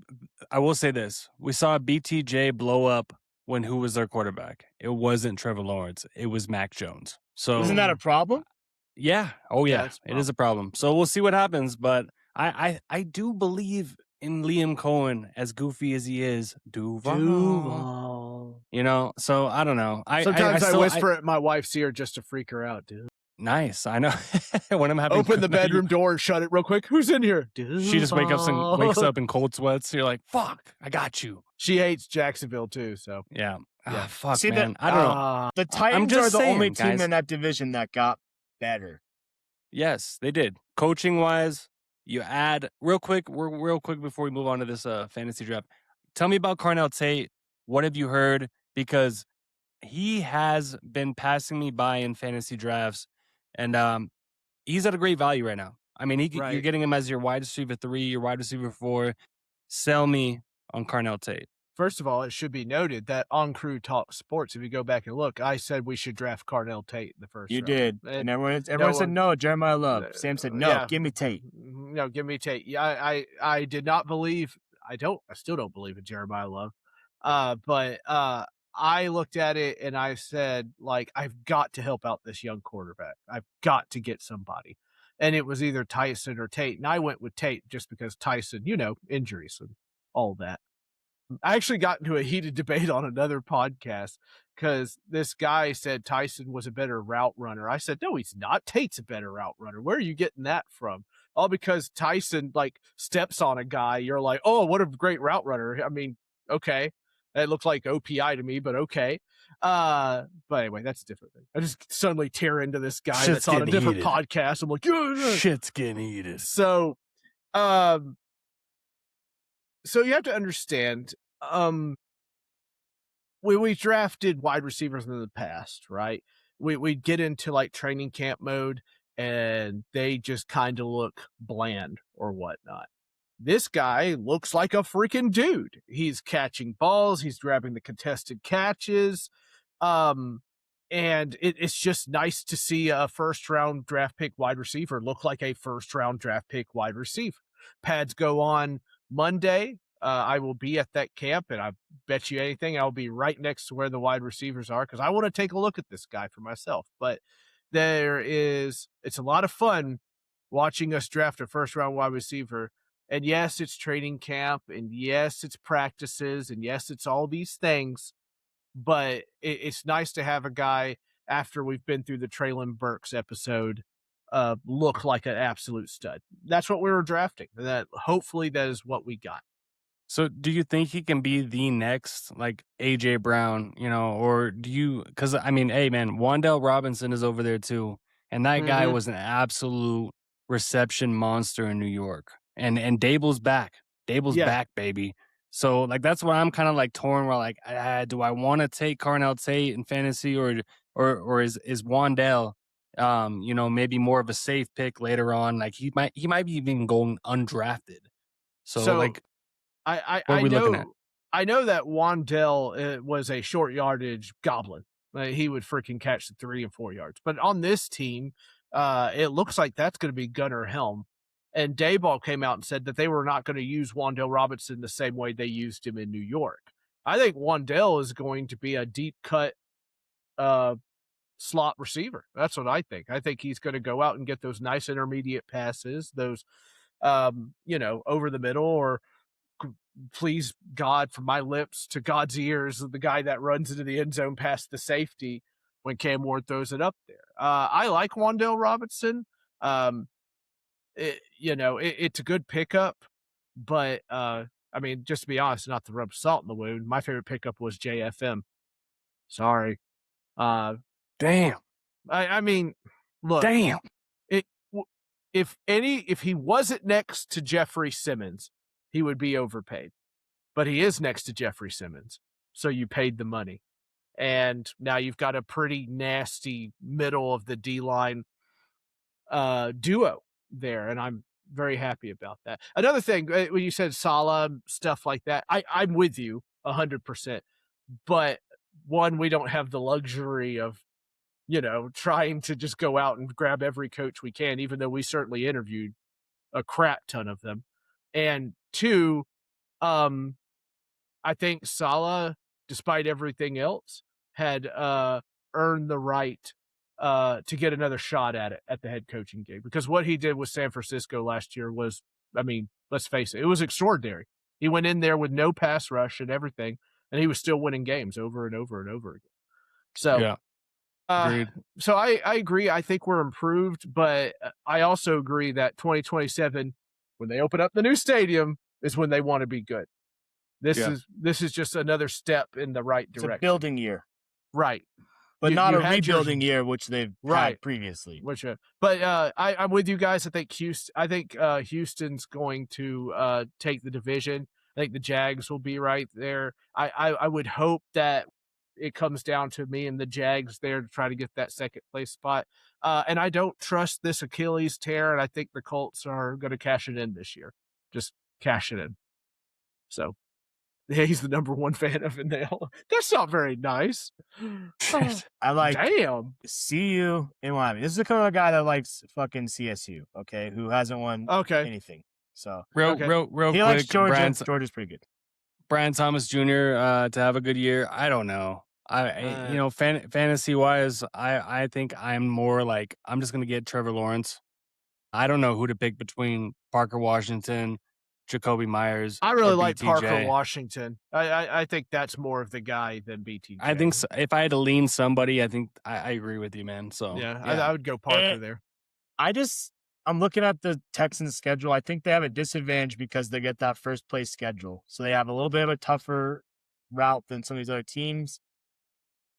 Speaker 1: this: we saw BTJ blow up when who was their quarterback? It wasn't Trevor Lawrence. It was Mac Jones. So
Speaker 3: isn't that a problem?
Speaker 1: Yeah. Oh yeah, it is a problem. So we'll see what happens, but I do believe in Liam Cohen, as goofy as he is. Duval. So I don't know.
Speaker 2: Sometimes I whisper at my wife's ear just to freak her out, dude.
Speaker 1: Nice. I know. When I'm having
Speaker 2: open the bedroom door and shut it real quick. Who's in here? Duval.
Speaker 1: She just wakes up in cold sweats. You're like, fuck, I got you.
Speaker 2: She hates Jacksonville too, so.
Speaker 1: Yeah.
Speaker 2: Yeah.
Speaker 1: Fuck,
Speaker 3: See,
Speaker 1: man. I don't know.
Speaker 3: The Titans are the only team in that division that got better.
Speaker 1: Yes, they did. Coaching wise, you add real quick before we move on to this fantasy draft. Tell me about Carnell Tate. What have you heard? Because he has been passing me by in fantasy drafts, and he's at a great value right now. I mean, you're
Speaker 2: Right.
Speaker 1: getting him as your wide receiver 3, your wide receiver 4. Sell me on Carnell Tate.
Speaker 2: First of all, it should be noted that on Crew Talk Sports, if you go back and look, I said we should draft Carnell Tate in the first
Speaker 3: You
Speaker 2: round.
Speaker 3: did. And everyone said
Speaker 2: one-
Speaker 3: no. Jeremiah Love. Sam said no.
Speaker 2: yeah.
Speaker 3: Give me Tate.
Speaker 2: No, give me Tate. Yeah, I did not believe. I still don't believe in Jeremiah Love. But I looked at it and I said, like, I've got to help out this young quarterback. I've got to get somebody. And it was either Tyson or Tate. And I went with Tate just because Tyson, injuries and all that. I actually got into a heated debate on another podcast because this guy said Tyson was a better route runner. I said, no, he's not. Tate's a better route runner. Where are you getting that from? All because Tyson steps on a guy. You're like, oh, what a great route runner. I mean, okay. It looks like OPI to me, but okay. But anyway, that's a different thing. I just suddenly tear into this guy
Speaker 1: Shit's
Speaker 2: that's on a
Speaker 1: getting
Speaker 2: different
Speaker 1: heated.
Speaker 2: podcast. I'm like, yeah.
Speaker 1: Shit's getting heated.
Speaker 2: So you have to understand, when we drafted wide receivers in the past, right? We'd get into training camp mode and they just kind of look bland or whatnot. This guy looks like a freaking dude. He's catching balls. He's grabbing the contested catches. And it's just nice to see a first round draft pick wide receiver look like a first round draft pick wide receiver. Pads go on Monday. I will be at that camp, and I bet you anything I'll be right next to where the wide receivers are because I want to take a look at this guy for myself. But it's a lot of fun watching us draft a first round wide receiver. And yes, it's training camp, and yes, it's practices, and yes, it's all these things. But it's nice to have a guy after we've been through the Traylon Burks episode look like an absolute stud. That's what we were drafting. Hopefully that is what we got.
Speaker 1: So do you think he can be the next AJ Brown, or do you, because I mean, hey man, Wan'Dale Robinson is over there too. And that guy was an absolute reception monster in New York. And Dable's back. Dable's back, baby. So that's why I'm kind of torn where do I want to take Carnell Tate in fantasy or is Wan'Dale maybe more of a safe pick later on? He might be even going undrafted. So
Speaker 2: I know that Wan'Dale was a short yardage goblin. He would freaking catch the 3 and 4 yards. But on this team, it looks like that's going to be Gunnar Helm. And Dayball came out and said that they were not going to use Wan'Dale Robinson the same way they used him in New York. I think Wan'Dale is going to be a deep cut slot receiver. That's what I think. I think he's going to go out and get those nice intermediate passes, those over the middle, or please God from my lips to God's ears, the guy that runs into the end zone past the safety when Cam Ward throws it up there. I like Wan'Dale Robinson. It's a good pickup, but I mean, just to be honest, not to rub salt in the wound, my favorite pickup was JFM. Sorry.
Speaker 1: Damn.
Speaker 2: I mean, look.
Speaker 1: Damn.
Speaker 2: If he wasn't next to Jeffrey Simmons, he would be overpaid. But he is next to Jeffrey Simmons, so you paid the money. And now you've got a pretty nasty middle of the D-line duo there, and I'm very happy about that. Another thing, when you said Salah, stuff like that, I'm with you 100%. But one, we don't have the luxury of trying to just go out and grab every coach we can, even though we certainly interviewed a crap ton of them. And two, I think Salah, despite everything else, had earned the right to get another shot at it at the head coaching gig, because what he did with San Francisco last year was, I mean, let's face it was extraordinary. He went in there with no pass rush and everything, and he was still winning games over and over and over again. So,
Speaker 1: yeah. Agreed.
Speaker 2: So I agree. I think we're improved, but I also agree that 2027, when they open up the new stadium, is when they want to be good. This is just another step in the right direction.
Speaker 3: It's a building year,
Speaker 2: right?
Speaker 3: But not a rebuilding year, which they've had previously.
Speaker 2: I'm with you guys. I think Houston's going to take the division. I think the Jags will be right there. I would hope that it comes down to me and the Jags there to try to get that second place spot. And I don't trust this Achilles tear, and I think the Colts are going to cash it in this year. Just cash it in. So yeah, he's the number one fan of Nail. That's not very nice.
Speaker 3: I like.
Speaker 2: Damn.
Speaker 3: CU in Miami. This is the kind of guy that likes fucking CSU. Okay, who hasn't won anything. So
Speaker 1: real
Speaker 2: Okay.
Speaker 1: quick,
Speaker 3: he likes Georgia.
Speaker 1: Brian,
Speaker 3: Georgia's pretty good.
Speaker 1: Brian Thomas Jr. To have a good year. I don't know. Fantasy wise, I think I'm more like I'm just gonna get Trevor Lawrence. I don't know who to pick between Parker Washington, Jacoby Myers.
Speaker 2: I really
Speaker 1: or
Speaker 2: like
Speaker 1: BTJ.
Speaker 2: Parker Washington. I think that's more of the guy than BTJ.
Speaker 1: I think so. If I had to lean somebody, I think I agree with you, man. So
Speaker 2: Yeah, I would go Parker there.
Speaker 3: I'm looking at the Texans schedule. I think they have a disadvantage because they get that first place schedule. So they have a little bit of a tougher route than some of these other teams.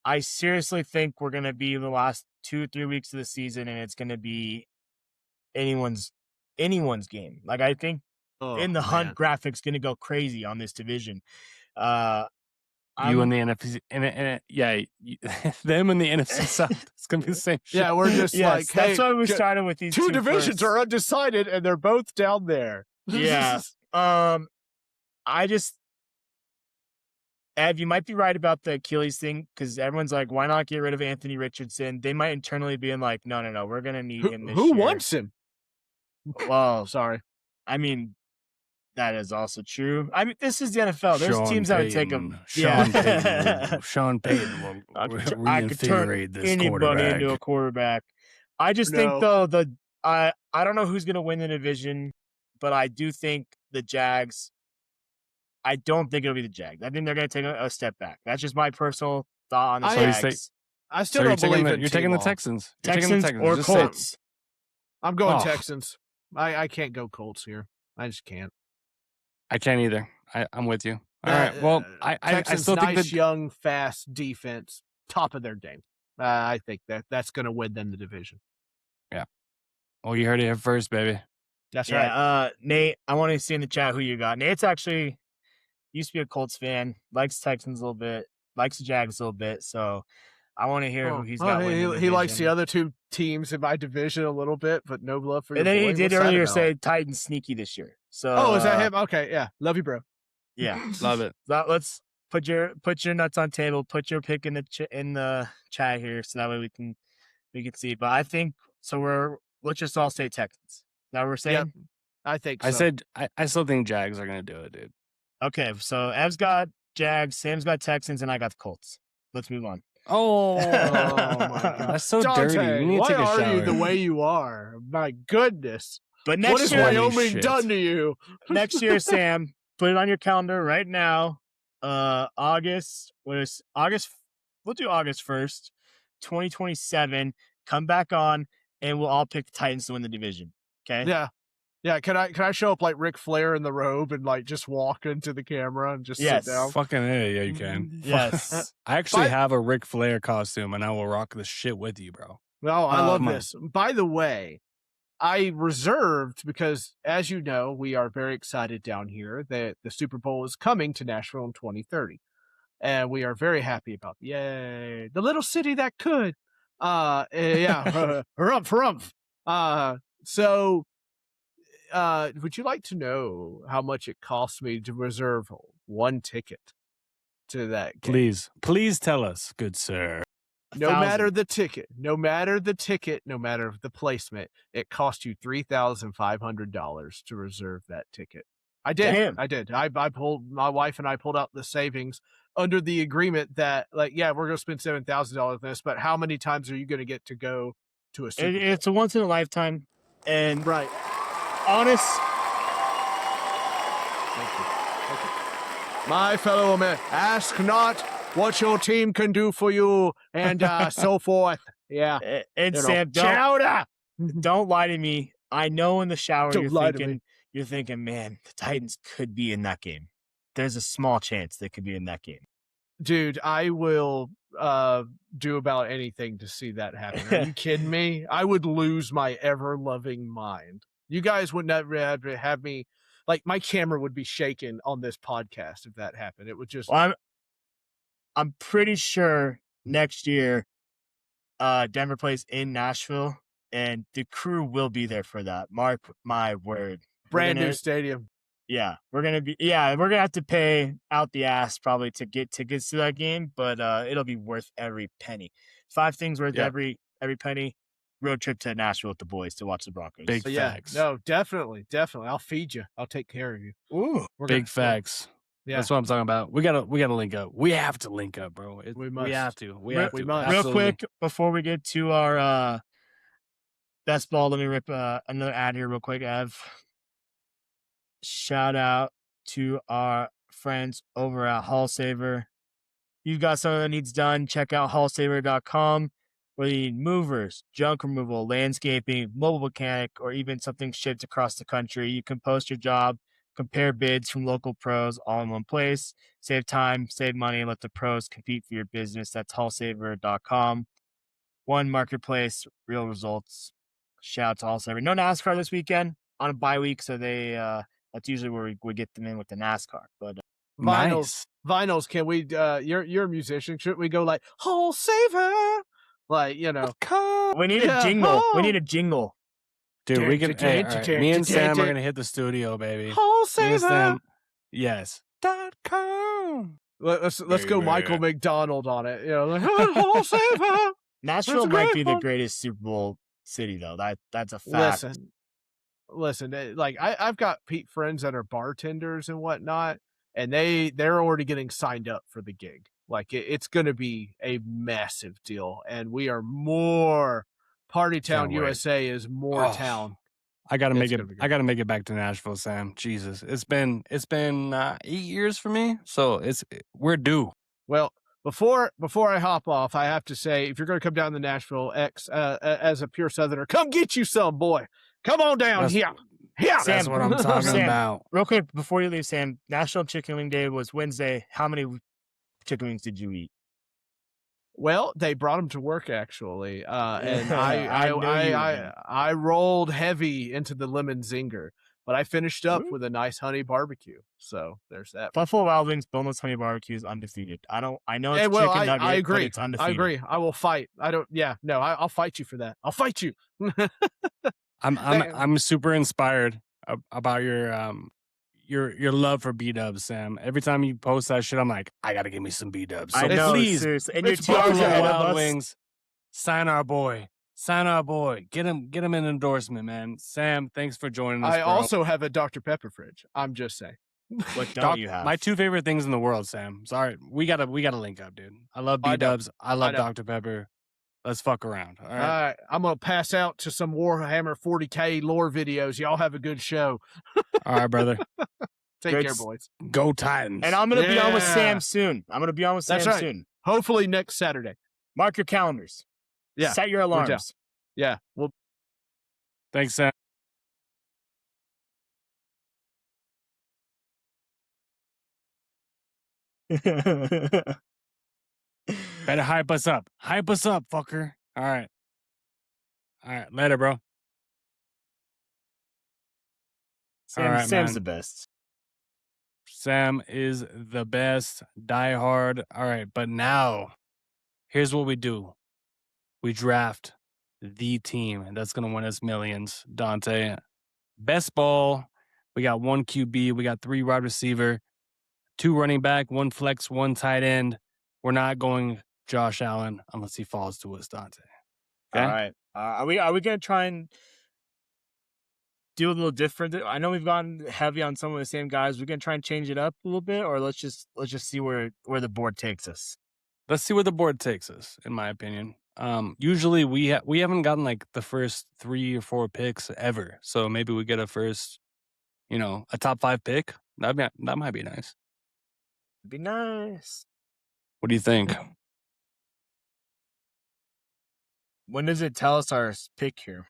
Speaker 3: I seriously think we're going to be the last 2 or 3 weeks of the season, and it's going to be anyone's game. Like, I think in the hunt graphic's going to go crazy on this division.
Speaker 1: You and the NFC, them and the NFC South. It's gonna be the same shit.
Speaker 2: Yeah, we're just like, hey,
Speaker 3: that's why we started with these
Speaker 2: two divisions
Speaker 3: first.
Speaker 2: are undecided, and they're both down there.
Speaker 3: Yeah. Ev, you might be right about the Achilles thing because everyone's like, why not get rid of Anthony Richardson? They might internally be like, no, we're gonna need him this year.
Speaker 2: Who wants him?
Speaker 3: Well,
Speaker 2: sorry.
Speaker 3: I mean, that is also true. I mean, this is the NFL. There's teams that would take him.
Speaker 1: Sean Payton will
Speaker 3: I could turn anybody into a quarterback. I just think though I don't know who's gonna win the division, but I do think the Jags. I don't think it'll be the Jags. I think they're going to take a step back. That's just my personal thought on the Jags.
Speaker 2: I still don't believe it.
Speaker 1: You're taking the Texans.
Speaker 3: Texans or Colts.
Speaker 2: I'm going Texans. I can't go Colts here. I just can't.
Speaker 1: I can't either. I'm with you. All right. Well, I still think
Speaker 2: nice, young, fast defense, top of their game. I think that's going to win them the division.
Speaker 1: Yeah. Well, you heard it here first, baby.
Speaker 2: That's right.
Speaker 3: Nate, I want to see in the chat who you got. Nate's actually used to be a Colts fan, likes Texans a little bit, likes the Jags a little bit. So I want to hear who he's got.
Speaker 2: He likes the other two teams in my division a little bit, but no love for your boy.
Speaker 3: And then he did earlier say Titans sneaky this year. So
Speaker 2: is that him? Okay, yeah. Love you, bro.
Speaker 3: Yeah.
Speaker 1: Love it.
Speaker 3: Let's put your nuts on table, put your pick in the chat here so that way we can see. But I think so let's just all say Texans. Is that what we're saying?
Speaker 2: Yep. I think so.
Speaker 1: I still think Jags are gonna do it, dude.
Speaker 3: Okay, so Ev's got Jags, Sam's got Texans, and I got the Colts. Let's move on.
Speaker 1: Oh my God. That's so
Speaker 2: Dante,
Speaker 1: dirty. You need to take a shower.
Speaker 2: Why are you the way you are? My goodness.
Speaker 3: But next
Speaker 2: what has
Speaker 3: year,
Speaker 2: Wyoming done to you?
Speaker 3: Next year, Sam, put it on your calendar right now. August. We'll do August 1st, 2027. Come back on, and we'll all pick the Titans to win the division. Okay?
Speaker 2: Yeah, can I show up like Ric Flair in the robe and like just walk into the camera and just sit down?
Speaker 1: Fucking yeah, you can.
Speaker 3: Yes.
Speaker 1: I actually have a Ric Flair costume and I will rock the shit with you, bro.
Speaker 2: Well, I love this. By the way, I reserved because, as you know, we are very excited down here that the Super Bowl is coming to Nashville in 2030. And we are very happy about yay, the little city that could. Harumph. So would you like to know how much it cost me to reserve one ticket to that game?
Speaker 1: Please tell us, good sir.
Speaker 2: No matter the ticket, no matter the placement, it cost you $3,500 to reserve that ticket. I did.
Speaker 3: Damn.
Speaker 2: I did. My wife and I pulled out the savings under the agreement that, like, yeah, we're going to spend $7,000 on this, but how many times are you going to get to go to a Super Bowl?
Speaker 3: It's a once in a lifetime. And
Speaker 2: right.
Speaker 3: Honest.
Speaker 2: Thank you. My fellow men, ask not what your team can do for you, and so forth. Yeah.
Speaker 3: And Sam, don't lie to me. I know in the shower you're thinking, man, the Titans could be in that game. There's a small chance they could be in that game.
Speaker 2: Dude, I will do about anything to see that happen. Are you kidding me? I would lose my ever-loving mind. You guys would never have me, like, my camera would be shaking on this podcast if that happened. It would just...
Speaker 3: I'm pretty sure next year, Denver plays in Nashville, and the crew will be there for that. Mark my word.
Speaker 2: Brand new stadium.
Speaker 3: Yeah, we're gonna have to pay out the ass probably to get tickets to that game, but it'll be worth every penny. 5 things worth every penny. Road trip to Nashville with the boys to watch the Broncos.
Speaker 1: Big facts.
Speaker 2: No, definitely. I'll feed you. I'll take care of you.
Speaker 3: Ooh,
Speaker 1: big facts.
Speaker 2: Yeah,
Speaker 1: that's what I'm talking about. We gotta link up. We have to link up, bro.
Speaker 2: We must.
Speaker 1: We have to. We
Speaker 2: must.
Speaker 3: Real quick before we get to our best ball, let me rip another ad here real quick, Ev. Shout out to our friends over at Hall Saver. You've got something that needs done, check out hallsaver.com. Whether you need movers, junk removal, landscaping, mobile mechanic, or even something shipped across the country, you can post your job, compare bids from local pros all in one place. Save time, save money, and let the pros compete for your business. That's hallsaver.com. One marketplace, real results. Shout out to Hall Saver. No NASCAR this weekend on a bye week, so they that's usually where we get them in with the NASCAR. But
Speaker 2: vinyls. Can we? You're a musician. Should we go like Hall Saver? Like, you know,
Speaker 3: we need a jingle. We need a jingle,
Speaker 1: dude. We can. Me and Sam are gonna hit the studio, baby.
Speaker 2: Hall Saver.
Speaker 1: Yes. .com.
Speaker 2: Let's go Michael McDonald on it. You know, like, Hall Saver.
Speaker 3: Nashville might be the greatest Super Bowl city, though. That's a fact.
Speaker 2: Listen. Like I've got friends that are bartenders and whatnot, and they're already getting signed up for the gig. Like it's going to be a massive deal, and we are more Party Town USA is more town.
Speaker 1: I gotta make it. I gotta make it back to Nashville, Sam. Jesus, it's been 8 years for me, so we're due.
Speaker 2: Well, before I hop off, I have to say, if you're going to come down to Nashville, as a pure Southerner, come get you some, boy. Come on down here. Yeah,
Speaker 3: Sam,
Speaker 1: that's what I'm talking about.
Speaker 3: Real quick before you leave, Sam, National Chicken Wing Day was Wednesday. How many chicken wings did you eat?
Speaker 2: Well, they brought them to work actually, and I rolled heavy into the lemon zinger, but I finished up with a nice honey barbecue. So there's that.
Speaker 3: Buffalo Wild Wings boneless honey barbecue is undefeated. I know it's chicken nugget,
Speaker 2: I agree.
Speaker 3: But it's undefeated.
Speaker 2: I agree. I will fight. I'll fight you for that. I'll fight you.
Speaker 1: I'm super inspired about your love for B-dubs, Sam. Every time you post that shit, I'm like, I gotta give me some B-dubs. So
Speaker 3: I know,
Speaker 1: please,
Speaker 3: seriously. And your
Speaker 1: Buffalo Wild Wings, sign our boy. Get him an endorsement, man. Sam, thanks for joining us.
Speaker 2: I also have a Dr. Pepper fridge. I'm just saying.
Speaker 3: What don't you have?
Speaker 1: My 2 favorite things in the world, Sam. Sorry, we gotta link up, dude. I love B-dubs. I love Dr. Pepper. Let's fuck around. All right.
Speaker 2: I'm going to pass out to some Warhammer 40K lore videos. Y'all have a good show.
Speaker 1: All right, brother.
Speaker 2: Take care, boys.
Speaker 1: Go Titans.
Speaker 3: And I'm going to be on with Sam soon.
Speaker 2: That's right. Soon. Hopefully next Saturday.
Speaker 3: Mark your calendars.
Speaker 2: Yeah.
Speaker 3: Set your alarms.
Speaker 2: Yeah. Well,
Speaker 1: thanks, Sam. Better hype us up. Hype us up, fucker. All right. Later, bro.
Speaker 3: Sam's the best.
Speaker 1: Sam is the best. Die hard. All right. But now, here's what we do. We draft the team that's going to win us millions. Dante. Best ball. We got 1 QB. We got 3 wide receiver. 2 running back. 1 flex. 1 tight end. We're not going Josh Allen unless he falls to us, Dante.
Speaker 3: Okay? All right. Are we going to try and do a little different? I know we've gone heavy on some of the same guys. We're going to try and change it up a little bit, or let's just see where the board takes us.
Speaker 1: Let's see where the board takes us, in my opinion. Usually we haven't gotten like the first 3 or 4 picks ever. So maybe we get a first, a top 5 pick. That might be nice.
Speaker 3: It'd be nice.
Speaker 1: What do you think?
Speaker 3: When does it tell us our pick here?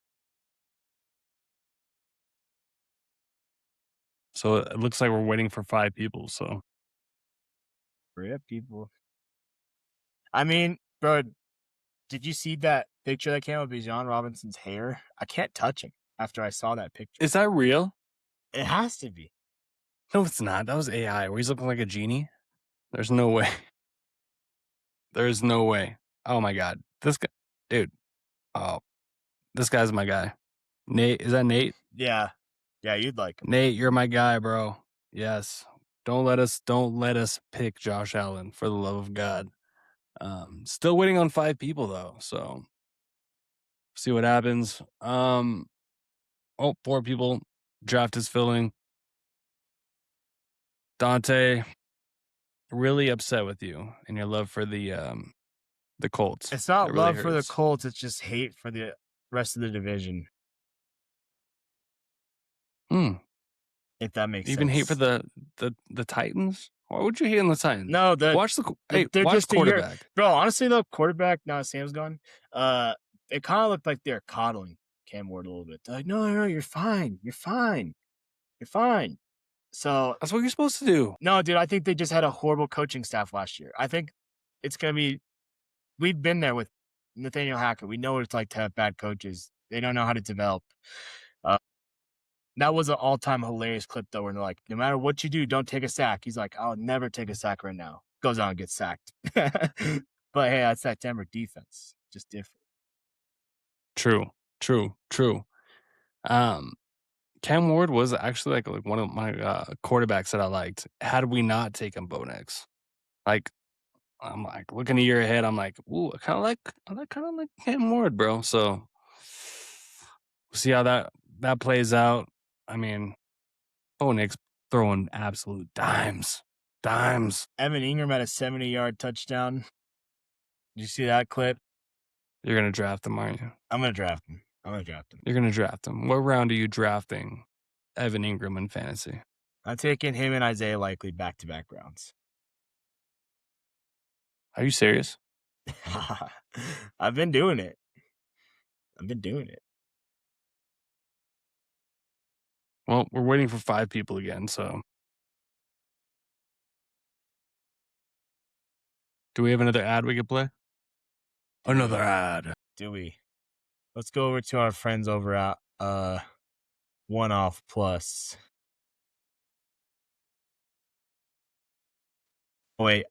Speaker 1: So it looks like we're waiting for 5 people. So,
Speaker 3: yeah, people. I mean, bro, did you see that picture that came up of Bijan Robinson's hair? I can't touch him after I saw that picture.
Speaker 1: Is that real?
Speaker 3: It has to be.
Speaker 1: No, it's not. That was AI. Where he's looking like a genie. There's no way. There's no way. Oh my God. This guy, dude. Oh, this guy's my guy. Nate, is that Nate?
Speaker 3: Yeah. Yeah, you'd like him.
Speaker 1: Nate, you're my guy, bro. Yes. Don't let us pick Josh Allen, for the love of God. Still waiting on 5 people though, so see what happens. 4 people. Draft is filling. Dante, really upset with you and your love for the Colts.
Speaker 3: It's not
Speaker 1: That really
Speaker 3: love for the
Speaker 1: hurts.
Speaker 3: Colts. It's just hate for the rest of the division. If that makes
Speaker 1: Even
Speaker 3: sense.
Speaker 1: hate for the Titans? Why would you hate on the Titans?
Speaker 3: No,
Speaker 1: watch
Speaker 3: they're
Speaker 1: watch
Speaker 3: just
Speaker 1: quarterback.
Speaker 3: Bro, honestly though, quarterback, now Sam's gone. It kind of looked like they're coddling Cam Ward a little bit. They're like, no, you're fine. You're fine. You're fine. So
Speaker 1: That's what you're supposed to do.
Speaker 3: no, dude, I think they just had a horrible coaching staff last year. I think it's gonna be. We've been there with Nathaniel Hackett. We know what it's like to have bad coaches. They don't know how to develop. That was an all-time hilarious clip though, where they're like, no matter what you do, don't take a sack. He's like, I'll never take a sack right now. Goes on and gets sacked. But hey, that's that Denver defense. Just different.
Speaker 1: True. Cam Ward was actually like one of my quarterbacks that I liked. Had we not taken Bo Nix, like I'm like looking a year ahead, I'm like, ooh, I kind of like Cam Ward, bro. So we'll see how that plays out. I mean, Bo Nix throwing absolute dimes.
Speaker 3: Evan Ingram had a 70-yard touchdown. Did you see that clip?
Speaker 1: You're gonna draft him, aren't you?
Speaker 3: I'm gonna draft him.
Speaker 1: You're gonna draft him. What round are you drafting Evan Ingram in fantasy?
Speaker 3: I'm taking him and Isaiah Likely back-to-back rounds.
Speaker 1: Are you serious?
Speaker 3: I've been doing it.
Speaker 1: Well, we're waiting for 5 people again, so. Do we have another ad we could play? Another ad.
Speaker 3: Do we? Let's go over to our friends over at One Off Plus. Oh, wait,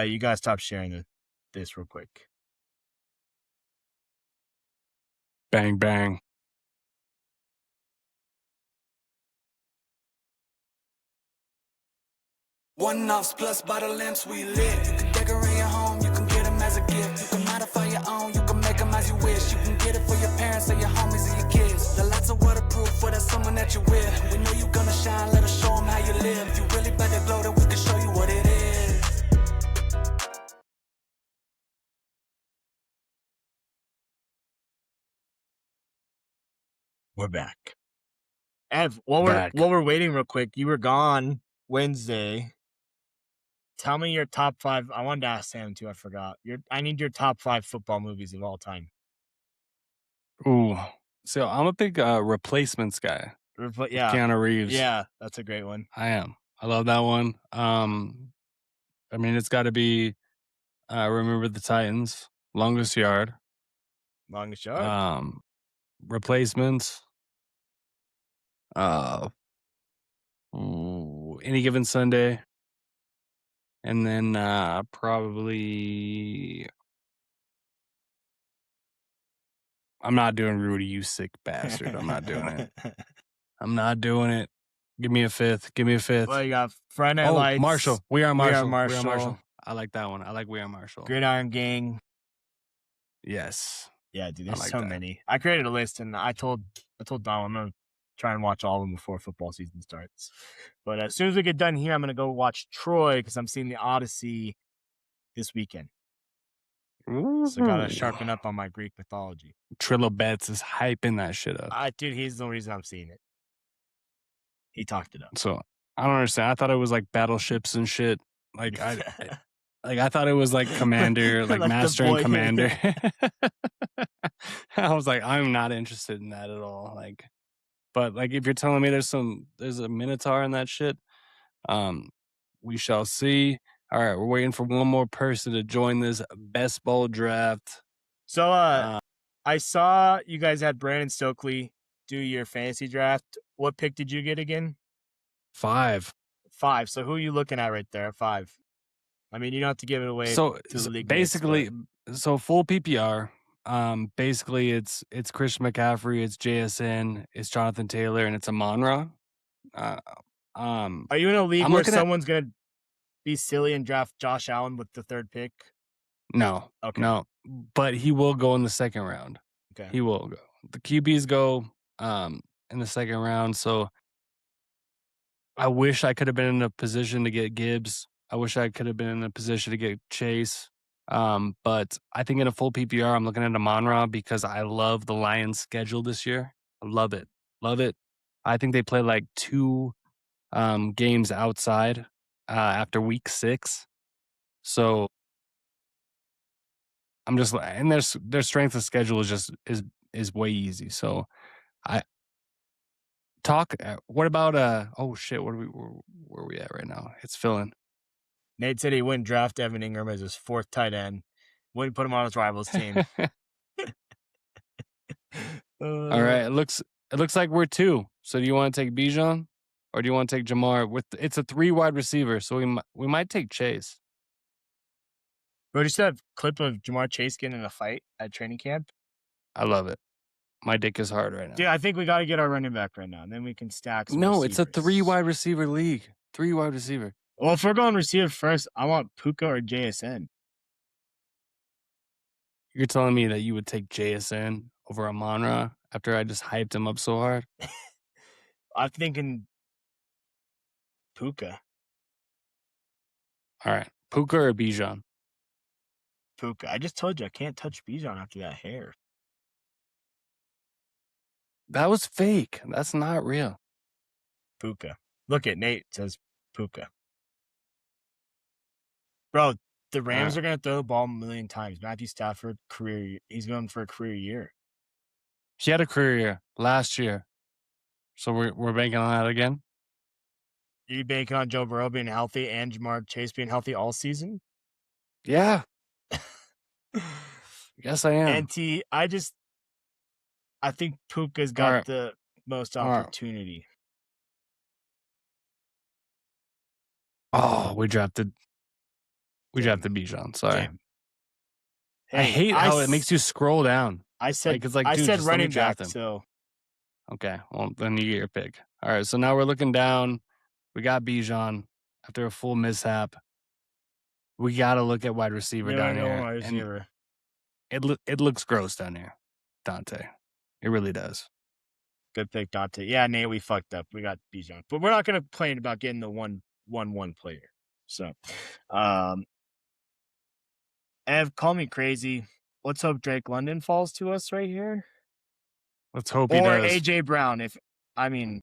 Speaker 3: you guys stop sharing this real quick.
Speaker 1: Bang, bang.
Speaker 4: One Offs Plus by the lamps we lit. You can decorate your home, you can get them as a gift. You can modify your own, you can make them as you wish. You can get it for your parents or your homies or your kids. The lights are waterproof for that someone that you with. We know you gonna shine, let us show them how you live. If you really about to glow, then we can show you what it is.
Speaker 3: We're back. Ev, while we're waiting real quick, you were gone Wednesday. Tell me your top 5. I wanted to ask Sam too. I forgot. I need your top 5 football movies of all time.
Speaker 1: Ooh. So I'm a big replacements guy.
Speaker 3: Yeah.
Speaker 1: Keanu Reeves.
Speaker 3: Yeah, that's a great one.
Speaker 1: I am. I love that one. I mean, it's got to be Remember the Titans, Longest Yard. Replacements. Any Given Sunday. And then probably I'm not doing Rudy, you sick bastard. I'm not doing it. Give me a fifth.
Speaker 3: Well, you got Friday Night Lights.
Speaker 1: Marshall. We Are Marshall.
Speaker 3: We Are Marshall.
Speaker 1: I like that one. I like We Are Marshall.
Speaker 3: Gridiron Gang.
Speaker 1: Yes.
Speaker 3: Yeah, dude, there's
Speaker 1: like
Speaker 3: so
Speaker 1: that.
Speaker 3: many. I created a list and I told Don I'm gonna try and watch all of them before football season starts. But as soon as we get done here, I'm gonna go watch Troy because I'm seeing the Odyssey this weekend. So gotta sharpen up on my Greek mythology.
Speaker 1: Trillo Betts is hyping that shit up.
Speaker 3: Dude, he's the reason I'm seeing it. He talked it up.
Speaker 1: So I don't understand. I thought it was like battleships and shit. Like I thought it was like Commander, like Master and Commander. I was like, I'm not interested in that at all. Like, but like if you're telling me there's a Minotaur in that shit, we shall see. All right, we're waiting for one more person to join this best ball draft.
Speaker 3: So I saw you guys had Brandon Stokely do your fantasy draft. What pick did you get again?
Speaker 1: 5.
Speaker 3: So who are you looking at right there at 5? I mean, you don't have to give it away
Speaker 1: So
Speaker 3: to the league.
Speaker 1: basically, so full PPR. Basically, it's Christian McCaffrey, it's JSN, it's Jonathan Taylor, and it's Amon-Ra.
Speaker 3: Are you in a league
Speaker 1: I'm
Speaker 3: where
Speaker 1: looking at-
Speaker 3: someone's going to be silly and draft Josh Allen with the 3rd pick?
Speaker 1: No,
Speaker 3: Okay.
Speaker 1: no, but he will go in the 2nd round.
Speaker 3: Okay.
Speaker 1: He will go. The QBs go in the 2nd round. So I wish I could have been in a position to get Gibbs. I wish I could have been in a position to get Chase. But I think in a full PPR, I'm looking at Amon-Ra because I love the Lions' schedule this year. I love it. Love it. I think they play like 2 games outside after week 6. So I'm just, and their strength of schedule is just is way easy. So what about oh shit, where are we at right now? It's filling.
Speaker 3: Nate said he wouldn't draft Evan Ingram as his 4th tight end. Wouldn't put him on his rivals team.
Speaker 1: All right, it looks like we're 2. So do you want to take Bijan or do you want to take Jamar? It's a 3 wide receiver, so we might take Chase.
Speaker 3: Bro, just that clip of Jamar Chase getting in a fight at training camp.
Speaker 1: I love it. My dick is hard right now.
Speaker 3: Dude, I think we got to get our running back right now, and then we can stack some
Speaker 1: No, it's a
Speaker 3: receivers.
Speaker 1: 3 wide receiver league. 3 wide receiver.
Speaker 3: Well, if we're going receiver first, I want Puka or JSN.
Speaker 1: You're telling me that you would take JSN over Amon-Ra after I just hyped him up so hard?
Speaker 3: I'm thinking Puka.
Speaker 1: All right. Puka or Bijan?
Speaker 3: Puka. I just told you I can't touch Bijan after that hair.
Speaker 1: That was fake. That's not real.
Speaker 3: Puka. Look at Nate says Puka. Bro, the Rams are going to throw the ball a million times. Matthew Stafford, he's going for a career year.
Speaker 1: He had a career year last year. So we're banking on that again?
Speaker 3: Are you banking on Joe Burrow being healthy and Jamar Chase being healthy all season?
Speaker 1: Yeah. Yes, I am.
Speaker 3: And I think Puka's got the most opportunity.
Speaker 1: Oh, we drafted Bijan. Sorry.
Speaker 3: Damn.
Speaker 1: I hate how it makes you scroll down.
Speaker 3: I said,
Speaker 1: it's like,
Speaker 3: I
Speaker 1: dude,
Speaker 3: said
Speaker 1: just let me
Speaker 3: running
Speaker 1: draft
Speaker 3: back,
Speaker 1: him.
Speaker 3: so.
Speaker 1: Okay, well, then you get your pick. All right, so now we're looking down. We got Bijan after a full mishap. We got to look at wide receiver down here.
Speaker 3: Wide receiver.
Speaker 1: It looks gross down here, Dante. It really does.
Speaker 3: Good pick, Dante. Yeah, Nate, we fucked up. We got Bijan. But we're not going to complain about getting the 1-1 player. So, Ev, call me crazy. Let's hope Drake London falls to us right here.
Speaker 1: Let's hope he
Speaker 3: or
Speaker 1: does.
Speaker 3: AJ Brown. If
Speaker 1: AJ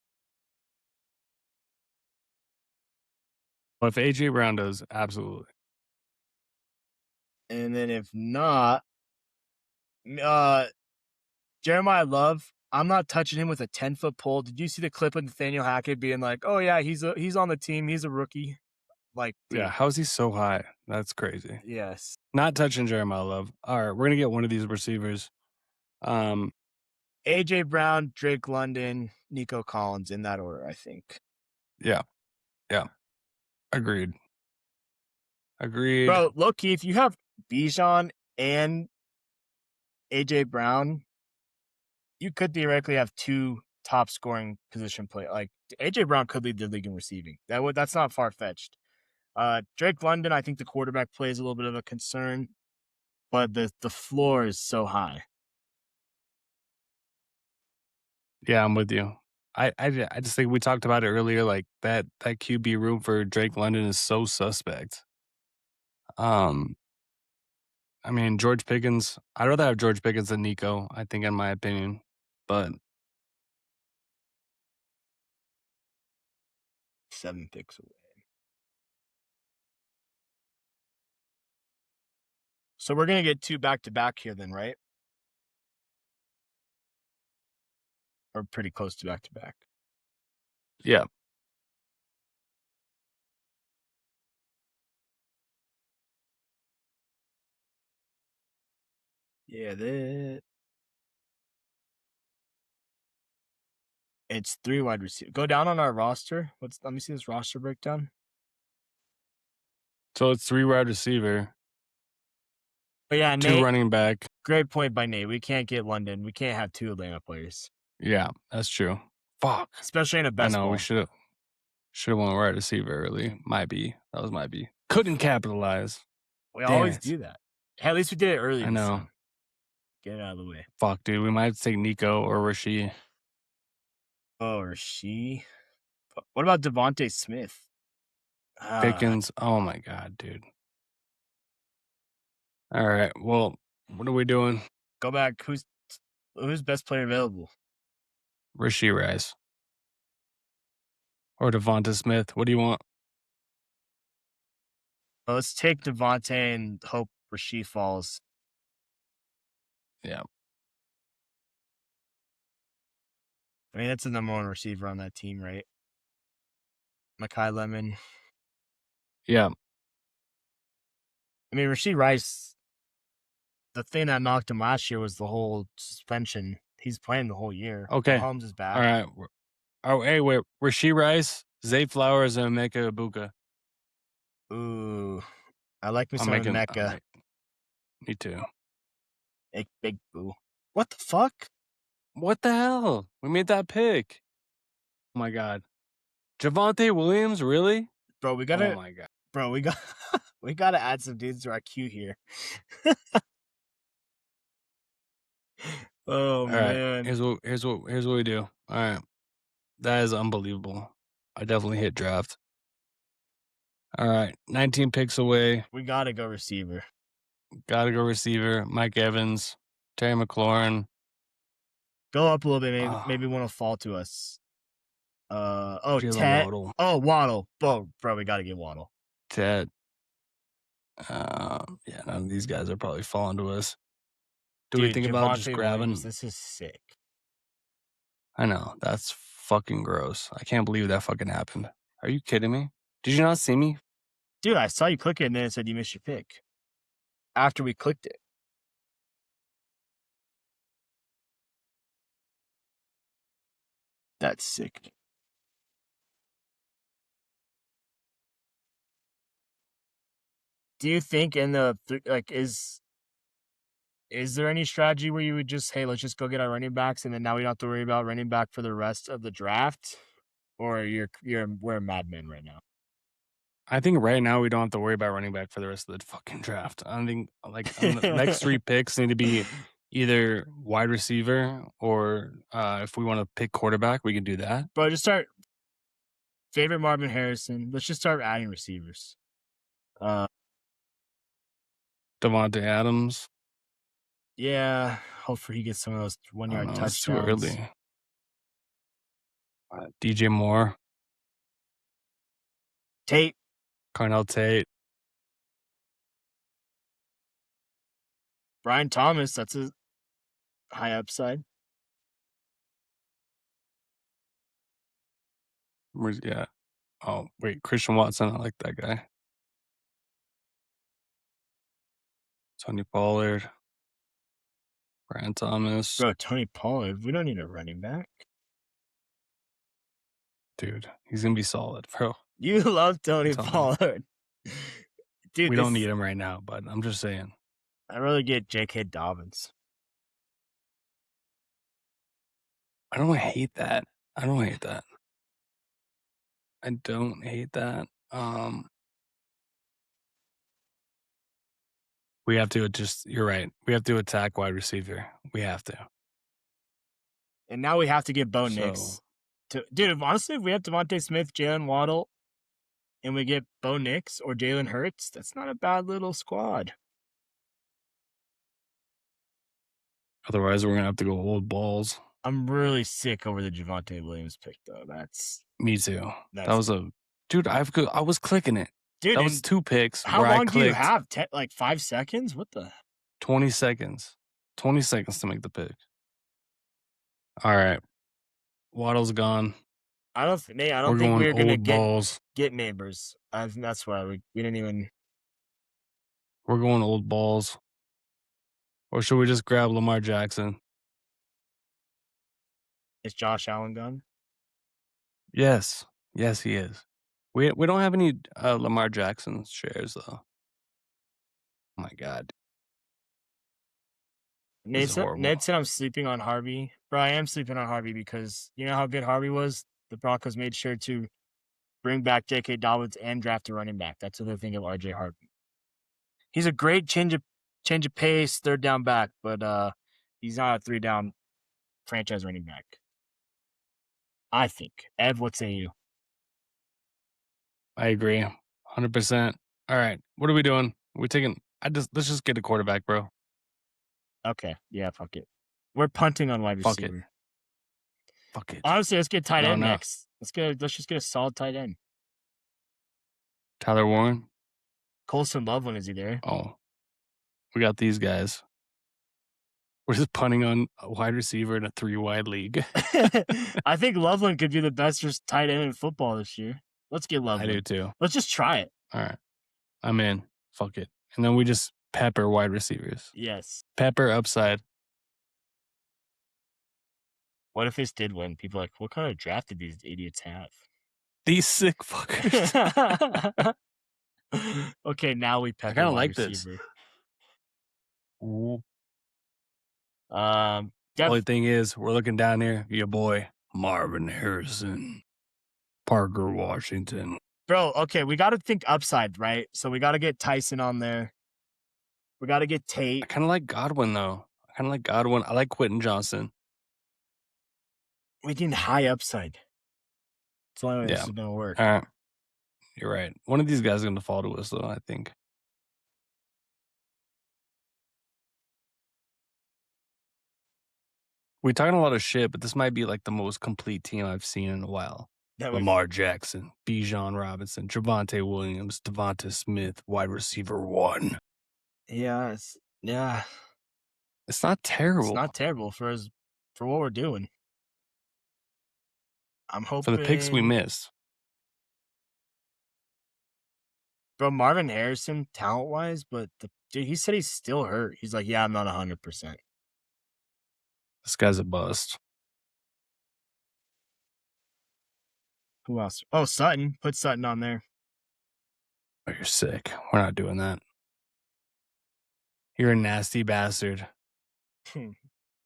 Speaker 1: Brown does, absolutely.
Speaker 3: And then if not, Jeremiah Love, I'm not touching him with a 10-foot pole. Did you see the clip of Nathaniel Hackett being like, "Oh yeah, he's on the team. He's a rookie." Like, dude.
Speaker 1: Yeah, how's he so high? That's crazy.
Speaker 3: Yes.
Speaker 1: Not touching Jeremiah Love. All right, we're gonna get one of these receivers.
Speaker 3: AJ Brown, Drake London, Nico Collins in that order, I think.
Speaker 1: Yeah. Agreed.
Speaker 3: Bro, low-key, if you have Bijan and AJ Brown, you could theoretically have 2 top scoring position play. Like AJ Brown could lead the league in receiving. That's not far-fetched. Drake London, I think the quarterback play is a little bit of a concern, but the floor is so high.
Speaker 1: Yeah, I'm with you. I just think we talked about it earlier, like that QB room for Drake London is so suspect. I mean, George Pickens, I'd rather have George Pickens than Nico, I think, in my opinion. But
Speaker 3: 7 picks away. So we're going to get 2 back-to-back here then, right? Or pretty close to back-to-back.
Speaker 1: yeah.
Speaker 3: Yeah, it's 3 wide receivers. Go down on our roster. Let me see this roster breakdown.
Speaker 1: So it's 3 wide receiver,
Speaker 3: But yeah,
Speaker 1: 2
Speaker 3: Nate,
Speaker 1: running back.
Speaker 3: great point by Nate. We can't get London. We can't have 2 Atlanta players,
Speaker 1: Yeah, that's true. Fuck.
Speaker 3: especially in a
Speaker 1: I
Speaker 3: best
Speaker 1: know
Speaker 3: ball.
Speaker 1: we should have went wide receiver early. Might be. That was might be. Couldn't capitalize.
Speaker 3: We
Speaker 1: Damn
Speaker 3: always
Speaker 1: it.
Speaker 3: do that. Hey, at least we did it early.
Speaker 1: I
Speaker 3: this
Speaker 1: know.
Speaker 3: time. Get it out of the way.
Speaker 1: Fuck, dude. We might have to take Nico or Rasheed.
Speaker 3: Oh, or she. What about Devontae Smith?
Speaker 1: Pickens. Oh my god, dude. All right. Well, what are we doing?
Speaker 3: Go back. Who's best player available?
Speaker 1: Rasheed Rice or Devonta Smith. What do you want?
Speaker 3: Well, let's take Devontae and hope Rasheed falls.
Speaker 1: Yeah.
Speaker 3: I mean, that's the number 1 receiver on that team, right? Mekhi Lemon.
Speaker 1: Yeah.
Speaker 3: I mean, Rasheed Rice, the thing that knocked him last year was the whole suspension. He's playing the whole year.
Speaker 1: Okay.
Speaker 3: Holmes is back.
Speaker 1: All right. Oh, hey, wait. Rasheed Rice, Zay Flowers, and Emeka Ibuka.
Speaker 3: Ooh. I like me
Speaker 1: I'm
Speaker 3: some
Speaker 1: making.
Speaker 3: Mecca.
Speaker 1: Me too.
Speaker 3: Big boo. What the fuck?
Speaker 1: What the hell? We made that pick. Oh my god. Javonte Williams, really?
Speaker 3: Bro, we gotta
Speaker 1: Oh my god.
Speaker 3: Bro, we gotta add some dudes to our queue here. Oh
Speaker 1: All right.
Speaker 3: man.
Speaker 1: Here's what we do. All right. That is unbelievable. I definitely hit draft. All right. 19 picks away.
Speaker 3: We gotta go receiver.
Speaker 1: Gotta go receiver. Mike Evans, Terry McLaurin.
Speaker 3: Go up a little bit, maybe one will fall to us.
Speaker 1: Jalen
Speaker 3: Ted.
Speaker 1: Waddle.
Speaker 3: Oh, Waddle. Bro, we gotta get Waddle.
Speaker 1: Ted. Yeah, none of these guys are probably falling to us. Do we
Speaker 3: Dude,
Speaker 1: think about just
Speaker 3: Javonte
Speaker 1: grabbing?
Speaker 3: Williams, this is sick.
Speaker 1: I know. That's fucking gross. I can't believe that fucking happened. Are you kidding me? Did you not see me?
Speaker 3: Dude, I saw you click it and then it said you missed your pick. After we clicked it. That's sick. Do you think in the is there any strategy where you would just, hey, let's just go get our running backs and then now we don't have to worry about running back for the rest of the draft? Or we're a madman right now?
Speaker 1: I think right now we don't have to worry about running back for the rest of the fucking draft. I think the next 3 picks need to be either wide receiver or if we want to pick quarterback, we can do that.
Speaker 3: Bro, just start favorite Marvin Harrison. Let's just start adding receivers.
Speaker 1: Devontae Adams.
Speaker 3: Yeah, hopefully he gets some of those 1-yard touchdowns.
Speaker 1: It's too early. DJ Moore.
Speaker 3: Tate.
Speaker 1: Carnell Tate.
Speaker 3: Brian Thomas, that's a high upside.
Speaker 1: Yeah. Oh, wait. Christian Watson. I like that guy. Tony Pollard. Brian Thomas.
Speaker 3: Bro, Tony Pollard, we don't need a running back.
Speaker 1: Dude, he's going to be solid, bro.
Speaker 3: You love Tony
Speaker 1: Tell me.
Speaker 3: Pollard. Dude,
Speaker 1: We don't need him right now, but I'm just saying.
Speaker 3: I'd rather get J.K. Dobbins.
Speaker 1: I don't hate that. I don't hate that. We have to just, you're right. We have to attack wide receiver. We have to.
Speaker 3: And now we have to get Bo
Speaker 1: So-
Speaker 3: Nix. Dude, honestly, if we have Devontae Smith, Jalen Waddle, and we get Bo Nix or Jalen Hurts, that's not a bad little squad.
Speaker 1: Otherwise, we're going to have to go old balls.
Speaker 3: I'm really sick over the Javonte Williams pick, though.
Speaker 1: Me too.
Speaker 3: That's
Speaker 1: That was dude, I was clicking it.
Speaker 3: dude.
Speaker 1: That was 2 picks.
Speaker 3: How
Speaker 1: where I
Speaker 3: long do you
Speaker 1: clicked
Speaker 3: have? 5 seconds? What the?
Speaker 1: 20 seconds. 20 seconds to make the pick. All right. Waddle's gone.
Speaker 3: I don't think
Speaker 1: We're
Speaker 3: we were
Speaker 1: going
Speaker 3: gonna
Speaker 1: old balls.
Speaker 3: get neighbors. That's why we didn't even.
Speaker 1: We're going old balls. Or should we just grab Lamar Jackson?
Speaker 3: Is Josh Allen gone?
Speaker 1: Yes. Yes, he is. We don't have any Lamar Jackson shares though. Oh my god. This is horrible.
Speaker 3: Nate said I'm sleeping on Harvey. Bro, I am sleeping on Harvey because you know how good Harvey was? The Broncos made sure to bring back J.K. Dobbins and draft a running back. That's what they think of R.J. Harvey. He's a great change of pace, third down back, but he's not a 3-down franchise running back. I think. Ev, what say you?
Speaker 1: I agree. 100%. All right. What are we doing? We're taking let's just get a quarterback, bro.
Speaker 3: Okay. Yeah, fuck it. We're punting on wide
Speaker 1: Fuck it.
Speaker 3: receiver.
Speaker 1: Fuck it.
Speaker 3: Honestly, let's get tight end
Speaker 1: No.
Speaker 3: next. Let's just get a solid tight end.
Speaker 1: Tyler Warren.
Speaker 3: Colson Loveland, is he there?
Speaker 1: Oh. We got these guys. We're just punting on a wide receiver in a 3-wide league.
Speaker 3: I think Loveland could be the best tight end in football this year. Let's get Loveland.
Speaker 1: I do too.
Speaker 3: Let's just try it.
Speaker 1: All right. I'm in. Fuck it. And then we just pepper wide receivers.
Speaker 3: Yes.
Speaker 1: Pepper upside.
Speaker 3: What if this did win? People are like, what kind of draft did these idiots have?
Speaker 1: These sick fuckers.
Speaker 3: Okay, now we pepper.
Speaker 1: I kind of
Speaker 3: wide
Speaker 1: like this.
Speaker 3: receiver.
Speaker 1: Only thing is, we're looking down here. Your boy, Marvin Harrison. Parker Washington.
Speaker 3: Bro, okay, we got to think upside, right? So we got to get Tyson on there. We got to get Tate.
Speaker 1: I kind of like Godwin, though. I like Quentin Johnson.
Speaker 3: We need high upside. That's the only way this is going to work.
Speaker 1: All right. You're right. One of these guys is going to fall to us, though, I think. We're talking a lot of shit, but this might be like the most complete team I've seen in a while. Lamar Jackson, Bijan Robinson, Javonte Williams, Devonta Smith, wide receiver 1.
Speaker 3: Yeah.
Speaker 1: It's not terrible.
Speaker 3: It's not terrible for what we're doing. I'm hoping
Speaker 1: for the picks we missed.
Speaker 3: Bro, Marvin Harrison, talent-wise, but dude, he said he's still hurt. He's like, yeah, I'm not 100%.
Speaker 1: This guy's a bust.
Speaker 3: Who else? Oh, Sutton. Put Sutton on there.
Speaker 1: Oh, you're sick. We're not doing that. You're a nasty bastard.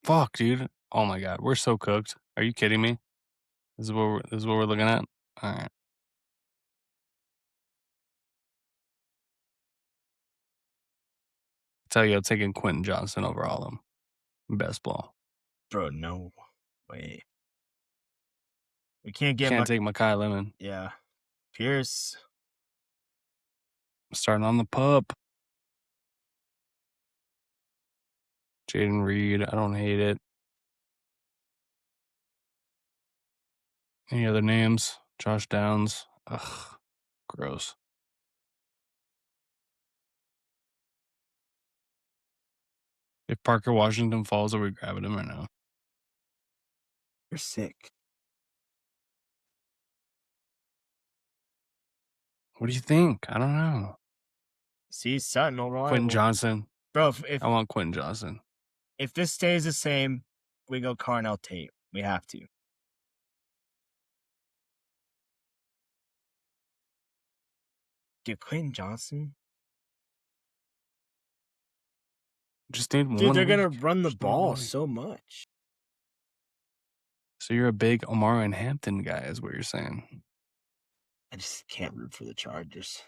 Speaker 1: Fuck, dude. Oh my god, we're so cooked. Are you kidding me? This is what we're looking at. All right. Tell you, I'm taking Quentin Johnson over all of them. Best ball.
Speaker 3: Bro, no way. We can't get.
Speaker 1: Can't take Mekhi Lemon.
Speaker 3: Yeah. Pierce.
Speaker 1: Starting on the pup. Jaden Reed. I don't hate it. Any other names? Josh Downs. Ugh. Gross. If Parker Washington falls, are we grabbing him or no?
Speaker 3: You're sick.
Speaker 1: What do you think? I don't know.
Speaker 3: See, Sutton overall.
Speaker 1: Quentin Johnson.
Speaker 3: Bro,
Speaker 1: I want Quentin Johnson.
Speaker 3: If this stays the same, we go Carnell Tate. We have to. Dude, Quentin Johnson?
Speaker 1: Just need one.
Speaker 3: Dude, they're going to run the
Speaker 1: Just
Speaker 3: ball so much.
Speaker 1: So you're a big Omar and Hampton guy, is what you're saying.
Speaker 3: I just can't root for the Chargers.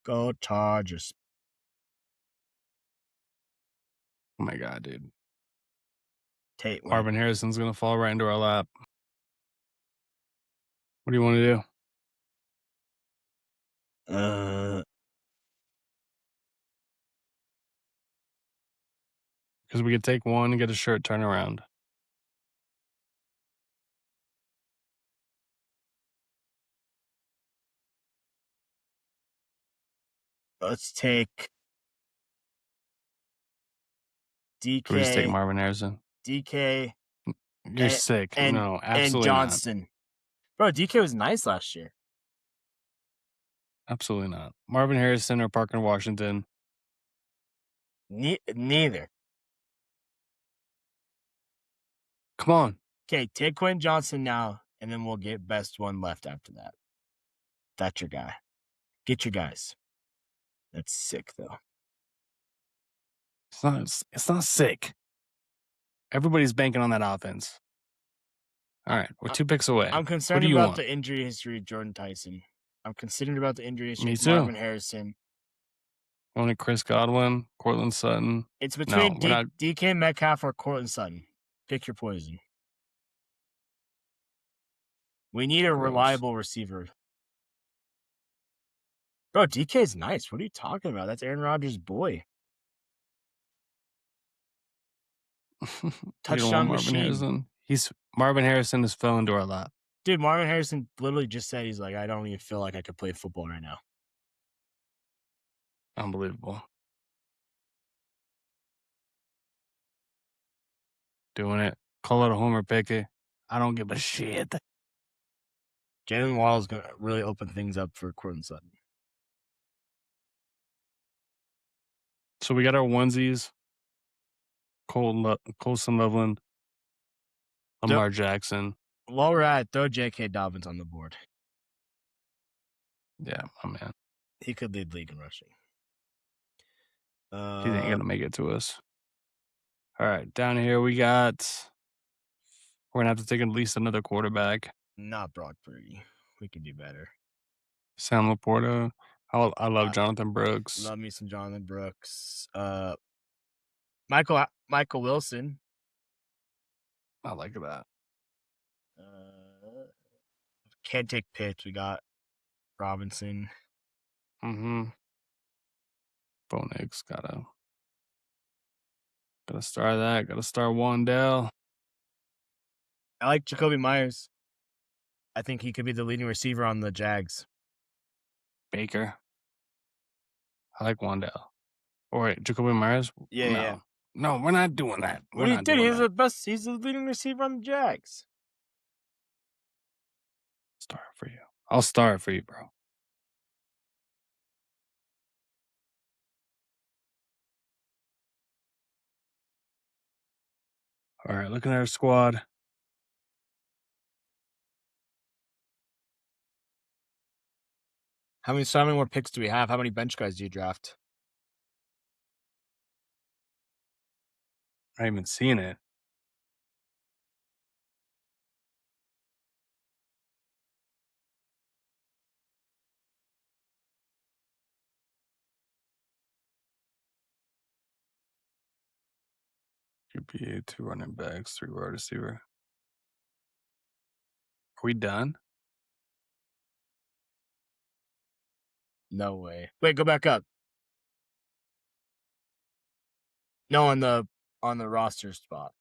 Speaker 3: Go Chargers.
Speaker 1: Oh my god, dude.
Speaker 3: Tate.
Speaker 1: Marvin Harrison's going to fall right into our lap. What do you want to do? Because we could take one and get a shirt turnaround.
Speaker 3: Let's take DK.
Speaker 1: We just take Marvin Harrison.
Speaker 3: DK.
Speaker 1: You're sick. No, absolutely
Speaker 3: and Johnston.
Speaker 1: not.
Speaker 3: Bro, DK was nice last year.
Speaker 1: Absolutely not. Marvin Harrison or Parker Washington.
Speaker 3: Neither.
Speaker 1: Come on.
Speaker 3: Okay, take Quentin Johnson now, and then we'll get best one left after that. That's your guy. Get your guys. That's sick, though.
Speaker 1: It's not sick. Everybody's banking on that offense. All right, we're 2 picks away.
Speaker 3: I'm concerned
Speaker 1: do you
Speaker 3: about
Speaker 1: want?
Speaker 3: the injury history of Jordan Tyson. I'm concerned about the injury history
Speaker 1: Me
Speaker 3: of
Speaker 1: too.
Speaker 3: Marvin Harrison.
Speaker 1: Only Chris Godwin, Cortland Sutton.
Speaker 3: It's between
Speaker 1: we're not-
Speaker 3: DK Metcalf or Cortland Sutton. Pick your poison. We need a
Speaker 1: Gross.
Speaker 3: reliable receiver. Bro, DK's nice. What are you talking about? That's Aaron Rodgers' boy.
Speaker 1: You don't want
Speaker 3: Touchdown
Speaker 1: Marvin
Speaker 3: machine.
Speaker 1: Harrison. Marvin Harrison has fell into our lap.
Speaker 3: Dude, Marvin Harrison literally just said he's like, I don't even feel like I could play football right now.
Speaker 1: Unbelievable. Doing it. Call it a homer, picky. I don't give a shit.
Speaker 3: Jalen Waddle's going to really open things up for Cortland Sutton.
Speaker 1: So we got our onesies. Colson Loveland. Lamar Jackson.
Speaker 3: While we're at it, throw J.K. Dobbins on the board.
Speaker 1: Yeah, my man.
Speaker 3: He could lead league in rushing.
Speaker 1: He ain't gonna make it to us. All right, down here we got. We're gonna have to take at least another quarterback.
Speaker 3: Not Brock Purdy. We can do better.
Speaker 1: Sam Laporta. I love Jonathan Brooks.
Speaker 3: Love me some Jonathan Brooks. Michael Wilson.
Speaker 1: I like that.
Speaker 3: Can't take Pitts. We got Robinson.
Speaker 1: Mm-hmm. Bo Nix gotta start that. Gotta start Wandell.
Speaker 3: I like Jacoby Myers. I think he could be the leading receiver on the Jags.
Speaker 1: Baker. I like Wandell. Or wait, Jacoby Myers?
Speaker 3: Yeah.
Speaker 1: No, we're not doing that.
Speaker 3: What do you think? He's the best. He's the leading receiver on the Jags.
Speaker 1: Start for you. I'll start for you, bro. All right, looking at our squad.
Speaker 3: How many more picks do we have? How many bench guys do you draft?
Speaker 1: I haven't seen it. QB, 2 running backs, 3 wide receiver. Are we done?
Speaker 3: No way. Wait, go back up. No, on the roster spot.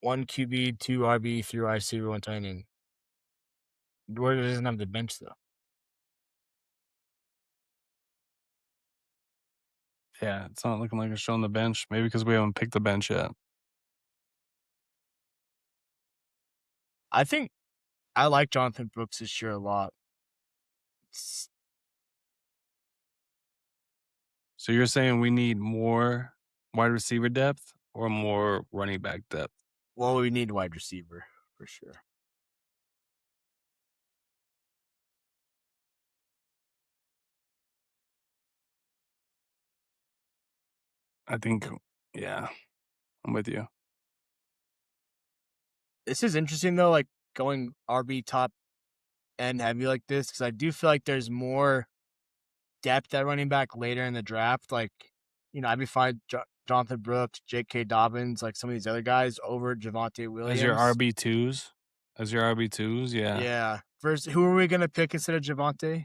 Speaker 3: 1 QB, 2 RB, 3 wide receiver, 1 tight end. Where doesn't have the bench though.
Speaker 1: Yeah, it's not looking like it's showing the bench. Maybe because we haven't picked the bench yet.
Speaker 3: I think I like Jonathan Brooks this year a lot.
Speaker 1: So you're saying we need more wide receiver depth or more running back depth?
Speaker 3: Well, we need wide receiver for sure.
Speaker 1: I think, yeah, I'm with you.
Speaker 3: This is interesting though, like going RB top end heavy like this, because I do feel like there's more depth at running back later in the draft. Like, I'd be fine Jonathan Brooks, J.K. Dobbins, like some of these other guys over Javonte Williams.
Speaker 1: As your RB2s? Yeah.
Speaker 3: Yeah. First, who are we going to pick instead of Javonte?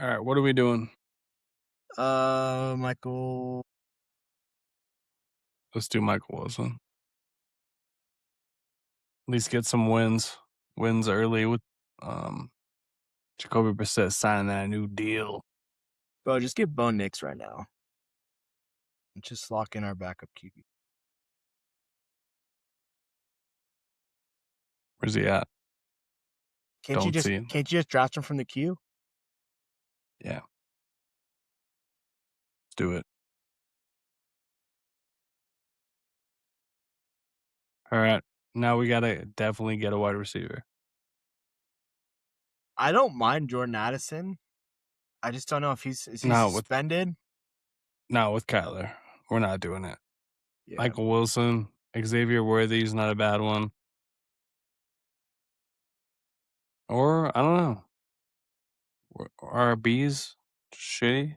Speaker 1: All right, what are we doing?
Speaker 3: Michael.
Speaker 1: Let's do Michael Wilson. At least get some wins early with Jacoby Brissett signing that new deal.
Speaker 3: Bro, just get Bo Nix right now. And just lock in our backup QB.
Speaker 1: Where's he at?
Speaker 3: Can't you just draft him from the queue?
Speaker 1: Yeah. Let's do it. All right. Now we got to definitely get a wide receiver.
Speaker 3: I don't mind Jordan Addison. I just don't know if is he suspended?
Speaker 1: Not with Kyler. We're not doing it.
Speaker 3: Yeah.
Speaker 1: Michael Wilson, Xavier Worthy's not a bad one. Or, I don't know. RB's shitty.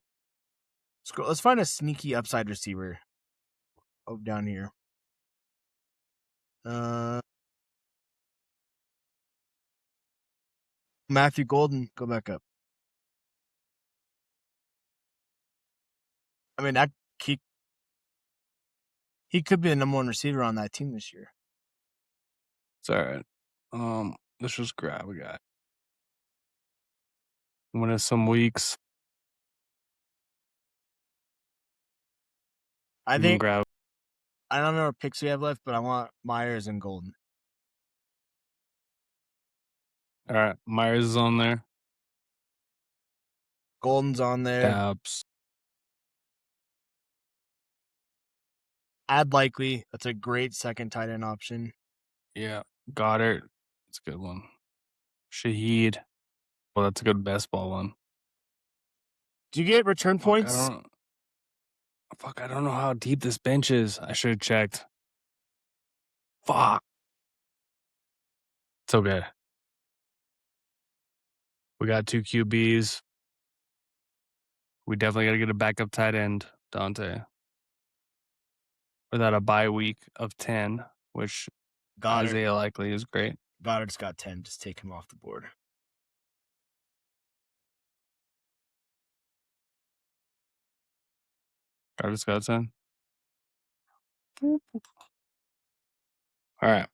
Speaker 3: Let's find a sneaky upside receiver. Oh, down here. Matthew Golden, go back up. I mean, that he could be the number one receiver on that team this year.
Speaker 1: It's all right. Let's just grab a guy. One of some weeks.
Speaker 3: I
Speaker 1: you can
Speaker 3: think
Speaker 1: grab.
Speaker 3: I don't know what picks we have left, but I want Myers and Golden.
Speaker 1: All right, Myers is on there.
Speaker 3: Golden's on there.
Speaker 1: Dabs.
Speaker 3: Add Likely. That's a great second tight end option.
Speaker 1: Yeah, Goddard. That's a good one. Shaheed. Well, that's a good best ball one.
Speaker 3: Do you get return points?
Speaker 1: I don't know how deep this bench is. I should have checked. Fuck. It's okay. We got 2 QBs. We definitely got to get a backup tight end, Dante. Without a bye week of 10, which Isaiah Likely is great.
Speaker 3: Goddard's got 10. Just take him off the board.
Speaker 1: Goddard's got 10. All right.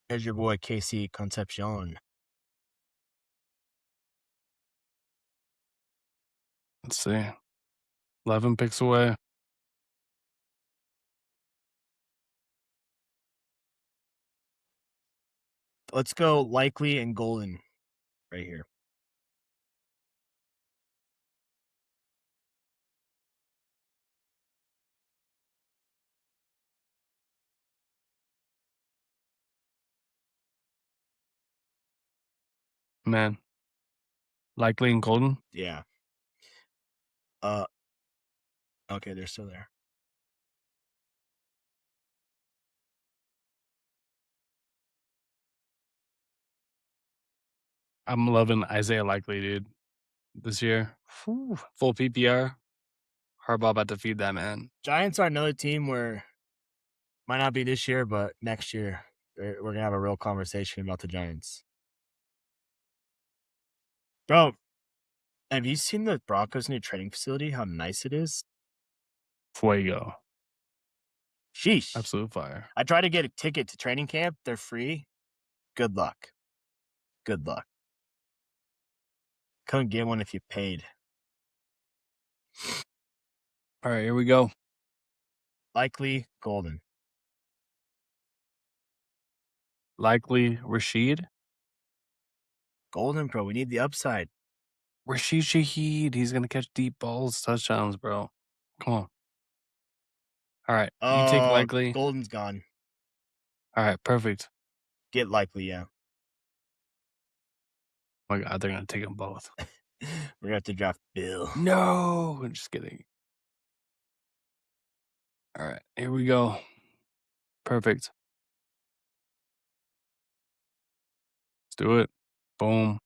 Speaker 3: There's your boy Casey Concepcion.
Speaker 1: Let's see. 11 picks away.
Speaker 3: Let's go Likely and Golden right here.
Speaker 1: Man. Likely and Golden?
Speaker 3: Yeah. Okay, they're still there.
Speaker 1: I'm loving Isaiah Likely, dude. This year. Full PPR. Harbaugh about to feed that man.
Speaker 3: Giants are another team where might not be this year, but next year we're going to have a real conversation about the Giants. Bro, have you seen the Broncos' new training facility? How nice it is?
Speaker 1: Fuego.
Speaker 3: Sheesh.
Speaker 1: Absolute fire.
Speaker 3: I tried to get a ticket to training camp. They're free. Good luck. Good luck. Couldn't get one if you paid.
Speaker 1: All right, here we go.
Speaker 3: Likely Golden.
Speaker 1: Likely Rashid.
Speaker 3: Golden, bro. We need the upside.
Speaker 1: Rashid Shaheed. He's going to catch deep balls, touchdowns, bro. Come on. All right. You take Likely.
Speaker 3: Golden's gone.
Speaker 1: All right. Perfect.
Speaker 3: Get Likely, yeah.
Speaker 1: Oh, my God. They're going to take them both.
Speaker 3: We're going to have to draft Bill.
Speaker 1: No. I'm just kidding. All right. Here we go. Perfect. Let's do it. Boom.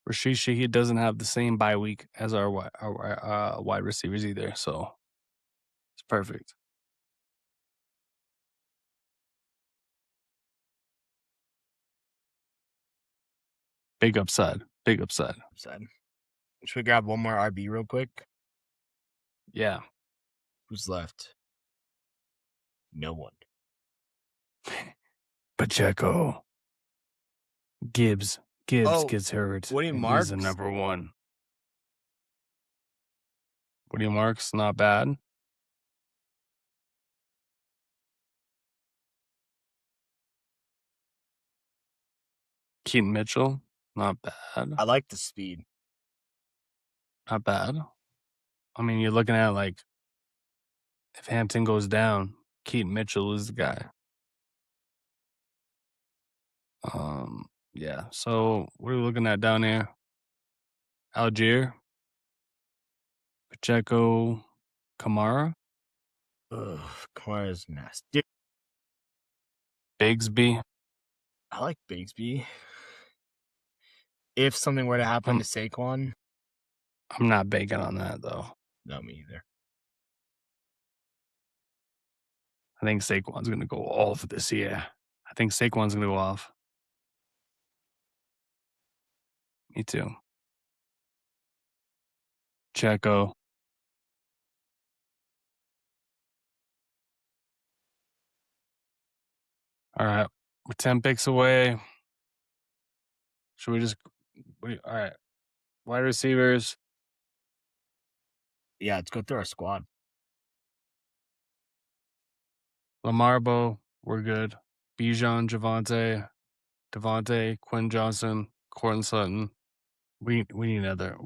Speaker 1: Rashid Shaheed doesn't have the same bye week as our wide receivers either, so it's perfect. Big upside. Big upside.
Speaker 3: Should we grab one more RB real quick?
Speaker 1: Yeah.
Speaker 3: Who's left? No one.
Speaker 1: Pacheco. Gibbs gets hurt.
Speaker 3: Woody
Speaker 1: and
Speaker 3: Marks?
Speaker 1: He's the number one. Woody Marks, not bad. Keaton Mitchell, not bad.
Speaker 3: I like the speed.
Speaker 1: Not bad. I mean, you're looking at like if Hampton goes down, Keaton Mitchell is the guy. Yeah. So what are we looking at down here? Algier, Pacheco, Kamara,
Speaker 3: Ugh, Kamara's nasty.
Speaker 1: Bigsby.
Speaker 3: I like Bigsby. If something were to happen to Saquon,
Speaker 1: I'm not banking on that though.
Speaker 3: no, me either.
Speaker 1: I think Saquon's going to go off this year. I think Saquon's going to go off. Me too. Checo. All right. We're 10 picks away. Should we just... All right. Wide receivers.
Speaker 3: Yeah, let's go through our squad.
Speaker 1: Lamarbo, we're good. Bijan, Devontae, Quinn Johnson, Courtland Sutton. We need another.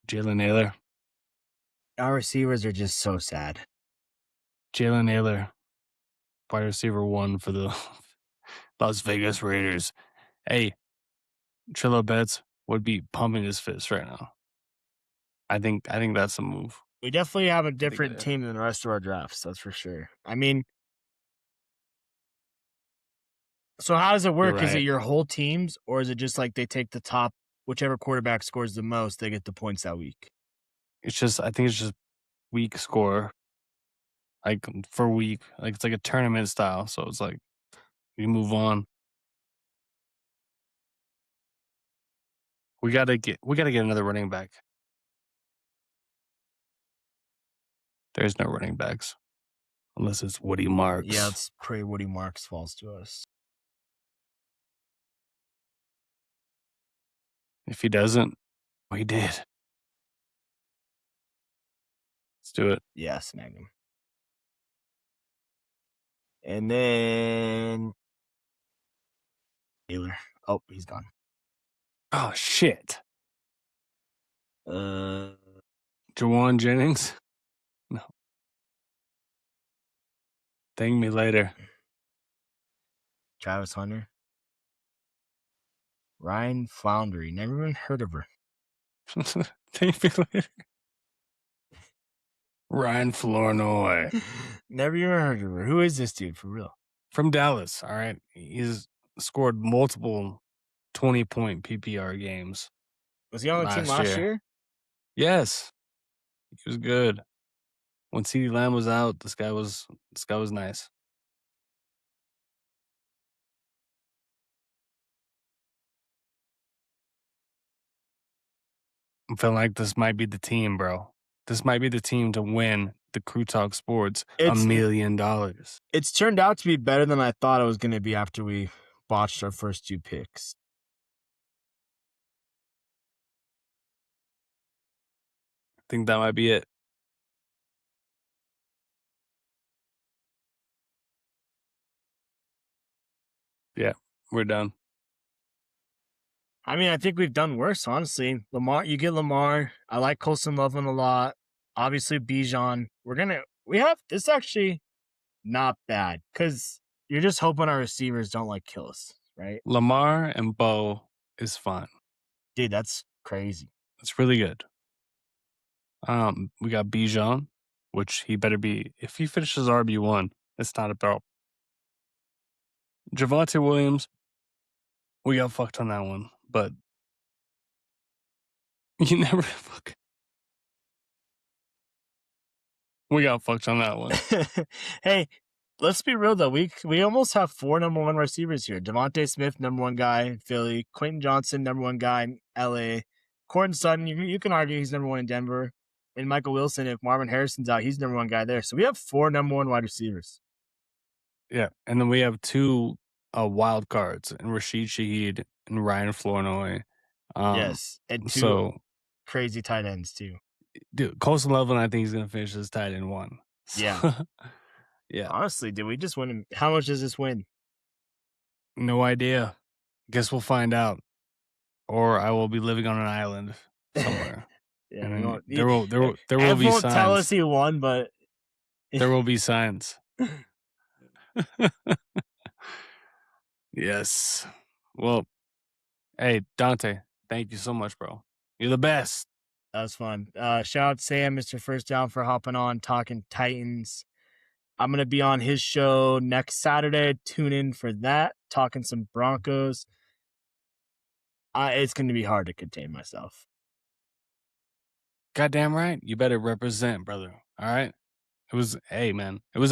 Speaker 1: Jalen Naylor.
Speaker 3: Our receivers are just so sad.
Speaker 1: Jalen Naylor, wide receiver 1 for the Las Vegas Raiders. Hey, Trillo Betts would be pumping his fist right now. I think that's a move.
Speaker 3: We definitely have a different
Speaker 1: that-
Speaker 3: team than the rest of our drafts, that's for sure. I mean, so how does it work?
Speaker 1: You're
Speaker 3: Is it
Speaker 1: right.
Speaker 3: your whole teams, or is it just like they take the top, whichever quarterback scores the most, they get the points that week?
Speaker 1: I think it's just week score. Like for week, like it's like a tournament style. So it's like you move on. We gotta get another running back. There's no running backs unless it's Woody Marks.
Speaker 3: Yeah, let's pray Woody Marks falls to us.
Speaker 1: If he doesn't, well, he did. Let's do it.
Speaker 3: Yeah, snag him. And then Taylor. Oh, he's gone.
Speaker 1: Oh shit.
Speaker 3: Uh,
Speaker 1: Jawan Jennings. No. Thank me later.
Speaker 3: Travis Hunter. Ryan Floundery. Never even heard of her.
Speaker 1: Thank me later. Ryan Flournoy.
Speaker 3: Never even heard of her. Who is this dude for real?
Speaker 1: From Dallas, all right? He's scored multiple 20-point PPR games.
Speaker 3: Was he on the team
Speaker 1: Last
Speaker 3: last
Speaker 1: year.
Speaker 3: year?
Speaker 1: Yes. He was good. When CeeDee Lamb was out, this guy was nice. I'm feeling like this might be the team, bro. This might be the team to win the Crew Talk Sports $1 million.
Speaker 3: It's turned out to be better than I thought it was going to be after we botched our first 2 picks.
Speaker 1: I think that might be it. Yeah, we're done.
Speaker 3: I mean, I think we've done worse, honestly. Lamar, you get Lamar. I like Colson Loveland a lot. Obviously, Bijan. We have this actually not bad because you're just hoping our receivers don't like kill us, right?
Speaker 1: Lamar and Bo is fun.
Speaker 3: Dude, that's crazy.
Speaker 1: It's really good. We got Bijan, which he better be. If he finishes RB1, it's not a problem. Javonte Williams, we got fucked on that one, but you never fuck. We got fucked on that one.
Speaker 3: Hey, let's be real though. We almost have 4 number 1 receivers here. Devontae Smith, number 1 guy in Philly. Quentin Johnson, number 1 guy in LA. Courtland Sutton, you can argue he's number 1 in Denver. And Michael Wilson, if Marvin Harrison's out, he's number 1 guy there. So we have 4 number 1 wide receivers.
Speaker 1: Yeah, and then we have 2 wild cards, and Rashid Shaheed and Ryan Flournoy.
Speaker 3: Yes, and 2 crazy tight ends too.
Speaker 1: Dude, Colson Loveland, I think he's gonna finish as tight end 1. So,
Speaker 3: Yeah.
Speaker 1: yeah.
Speaker 3: Honestly, did we just win? How much does this win?
Speaker 1: No idea. Guess we'll find out. Or I will be living on an island somewhere.
Speaker 3: Yeah,
Speaker 1: And
Speaker 3: we
Speaker 1: then
Speaker 3: won't-
Speaker 1: there will
Speaker 3: Ev
Speaker 1: be
Speaker 3: won't tell us
Speaker 1: signs.
Speaker 3: he won, but
Speaker 1: There will be signs. Yes. Well, hey, Dante, thank you so much, bro. You're the best.
Speaker 3: that was fun. Shout out to Sam, Mr. First Down, for hopping on, talking Titans. I'm going to be on his show next Saturday. Tune in for that, talking some Broncos. It's going to be hard to contain myself.
Speaker 1: Goddamn right. You better represent, brother. All right? It was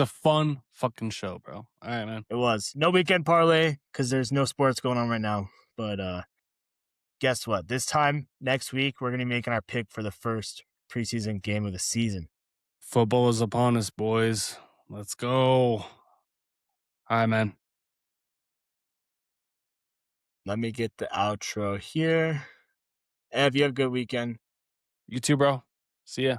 Speaker 1: a fun fucking show, bro. All right, man.
Speaker 3: It was. No weekend parlay because there's no sports going on right now. But guess what? This time next week, we're going to be making our pick for the first preseason game of the season.
Speaker 1: Football is upon us, boys. Let's go. All right, man.
Speaker 3: Let me get the outro here. Ev, you have a good weekend.
Speaker 1: You too, bro. See ya.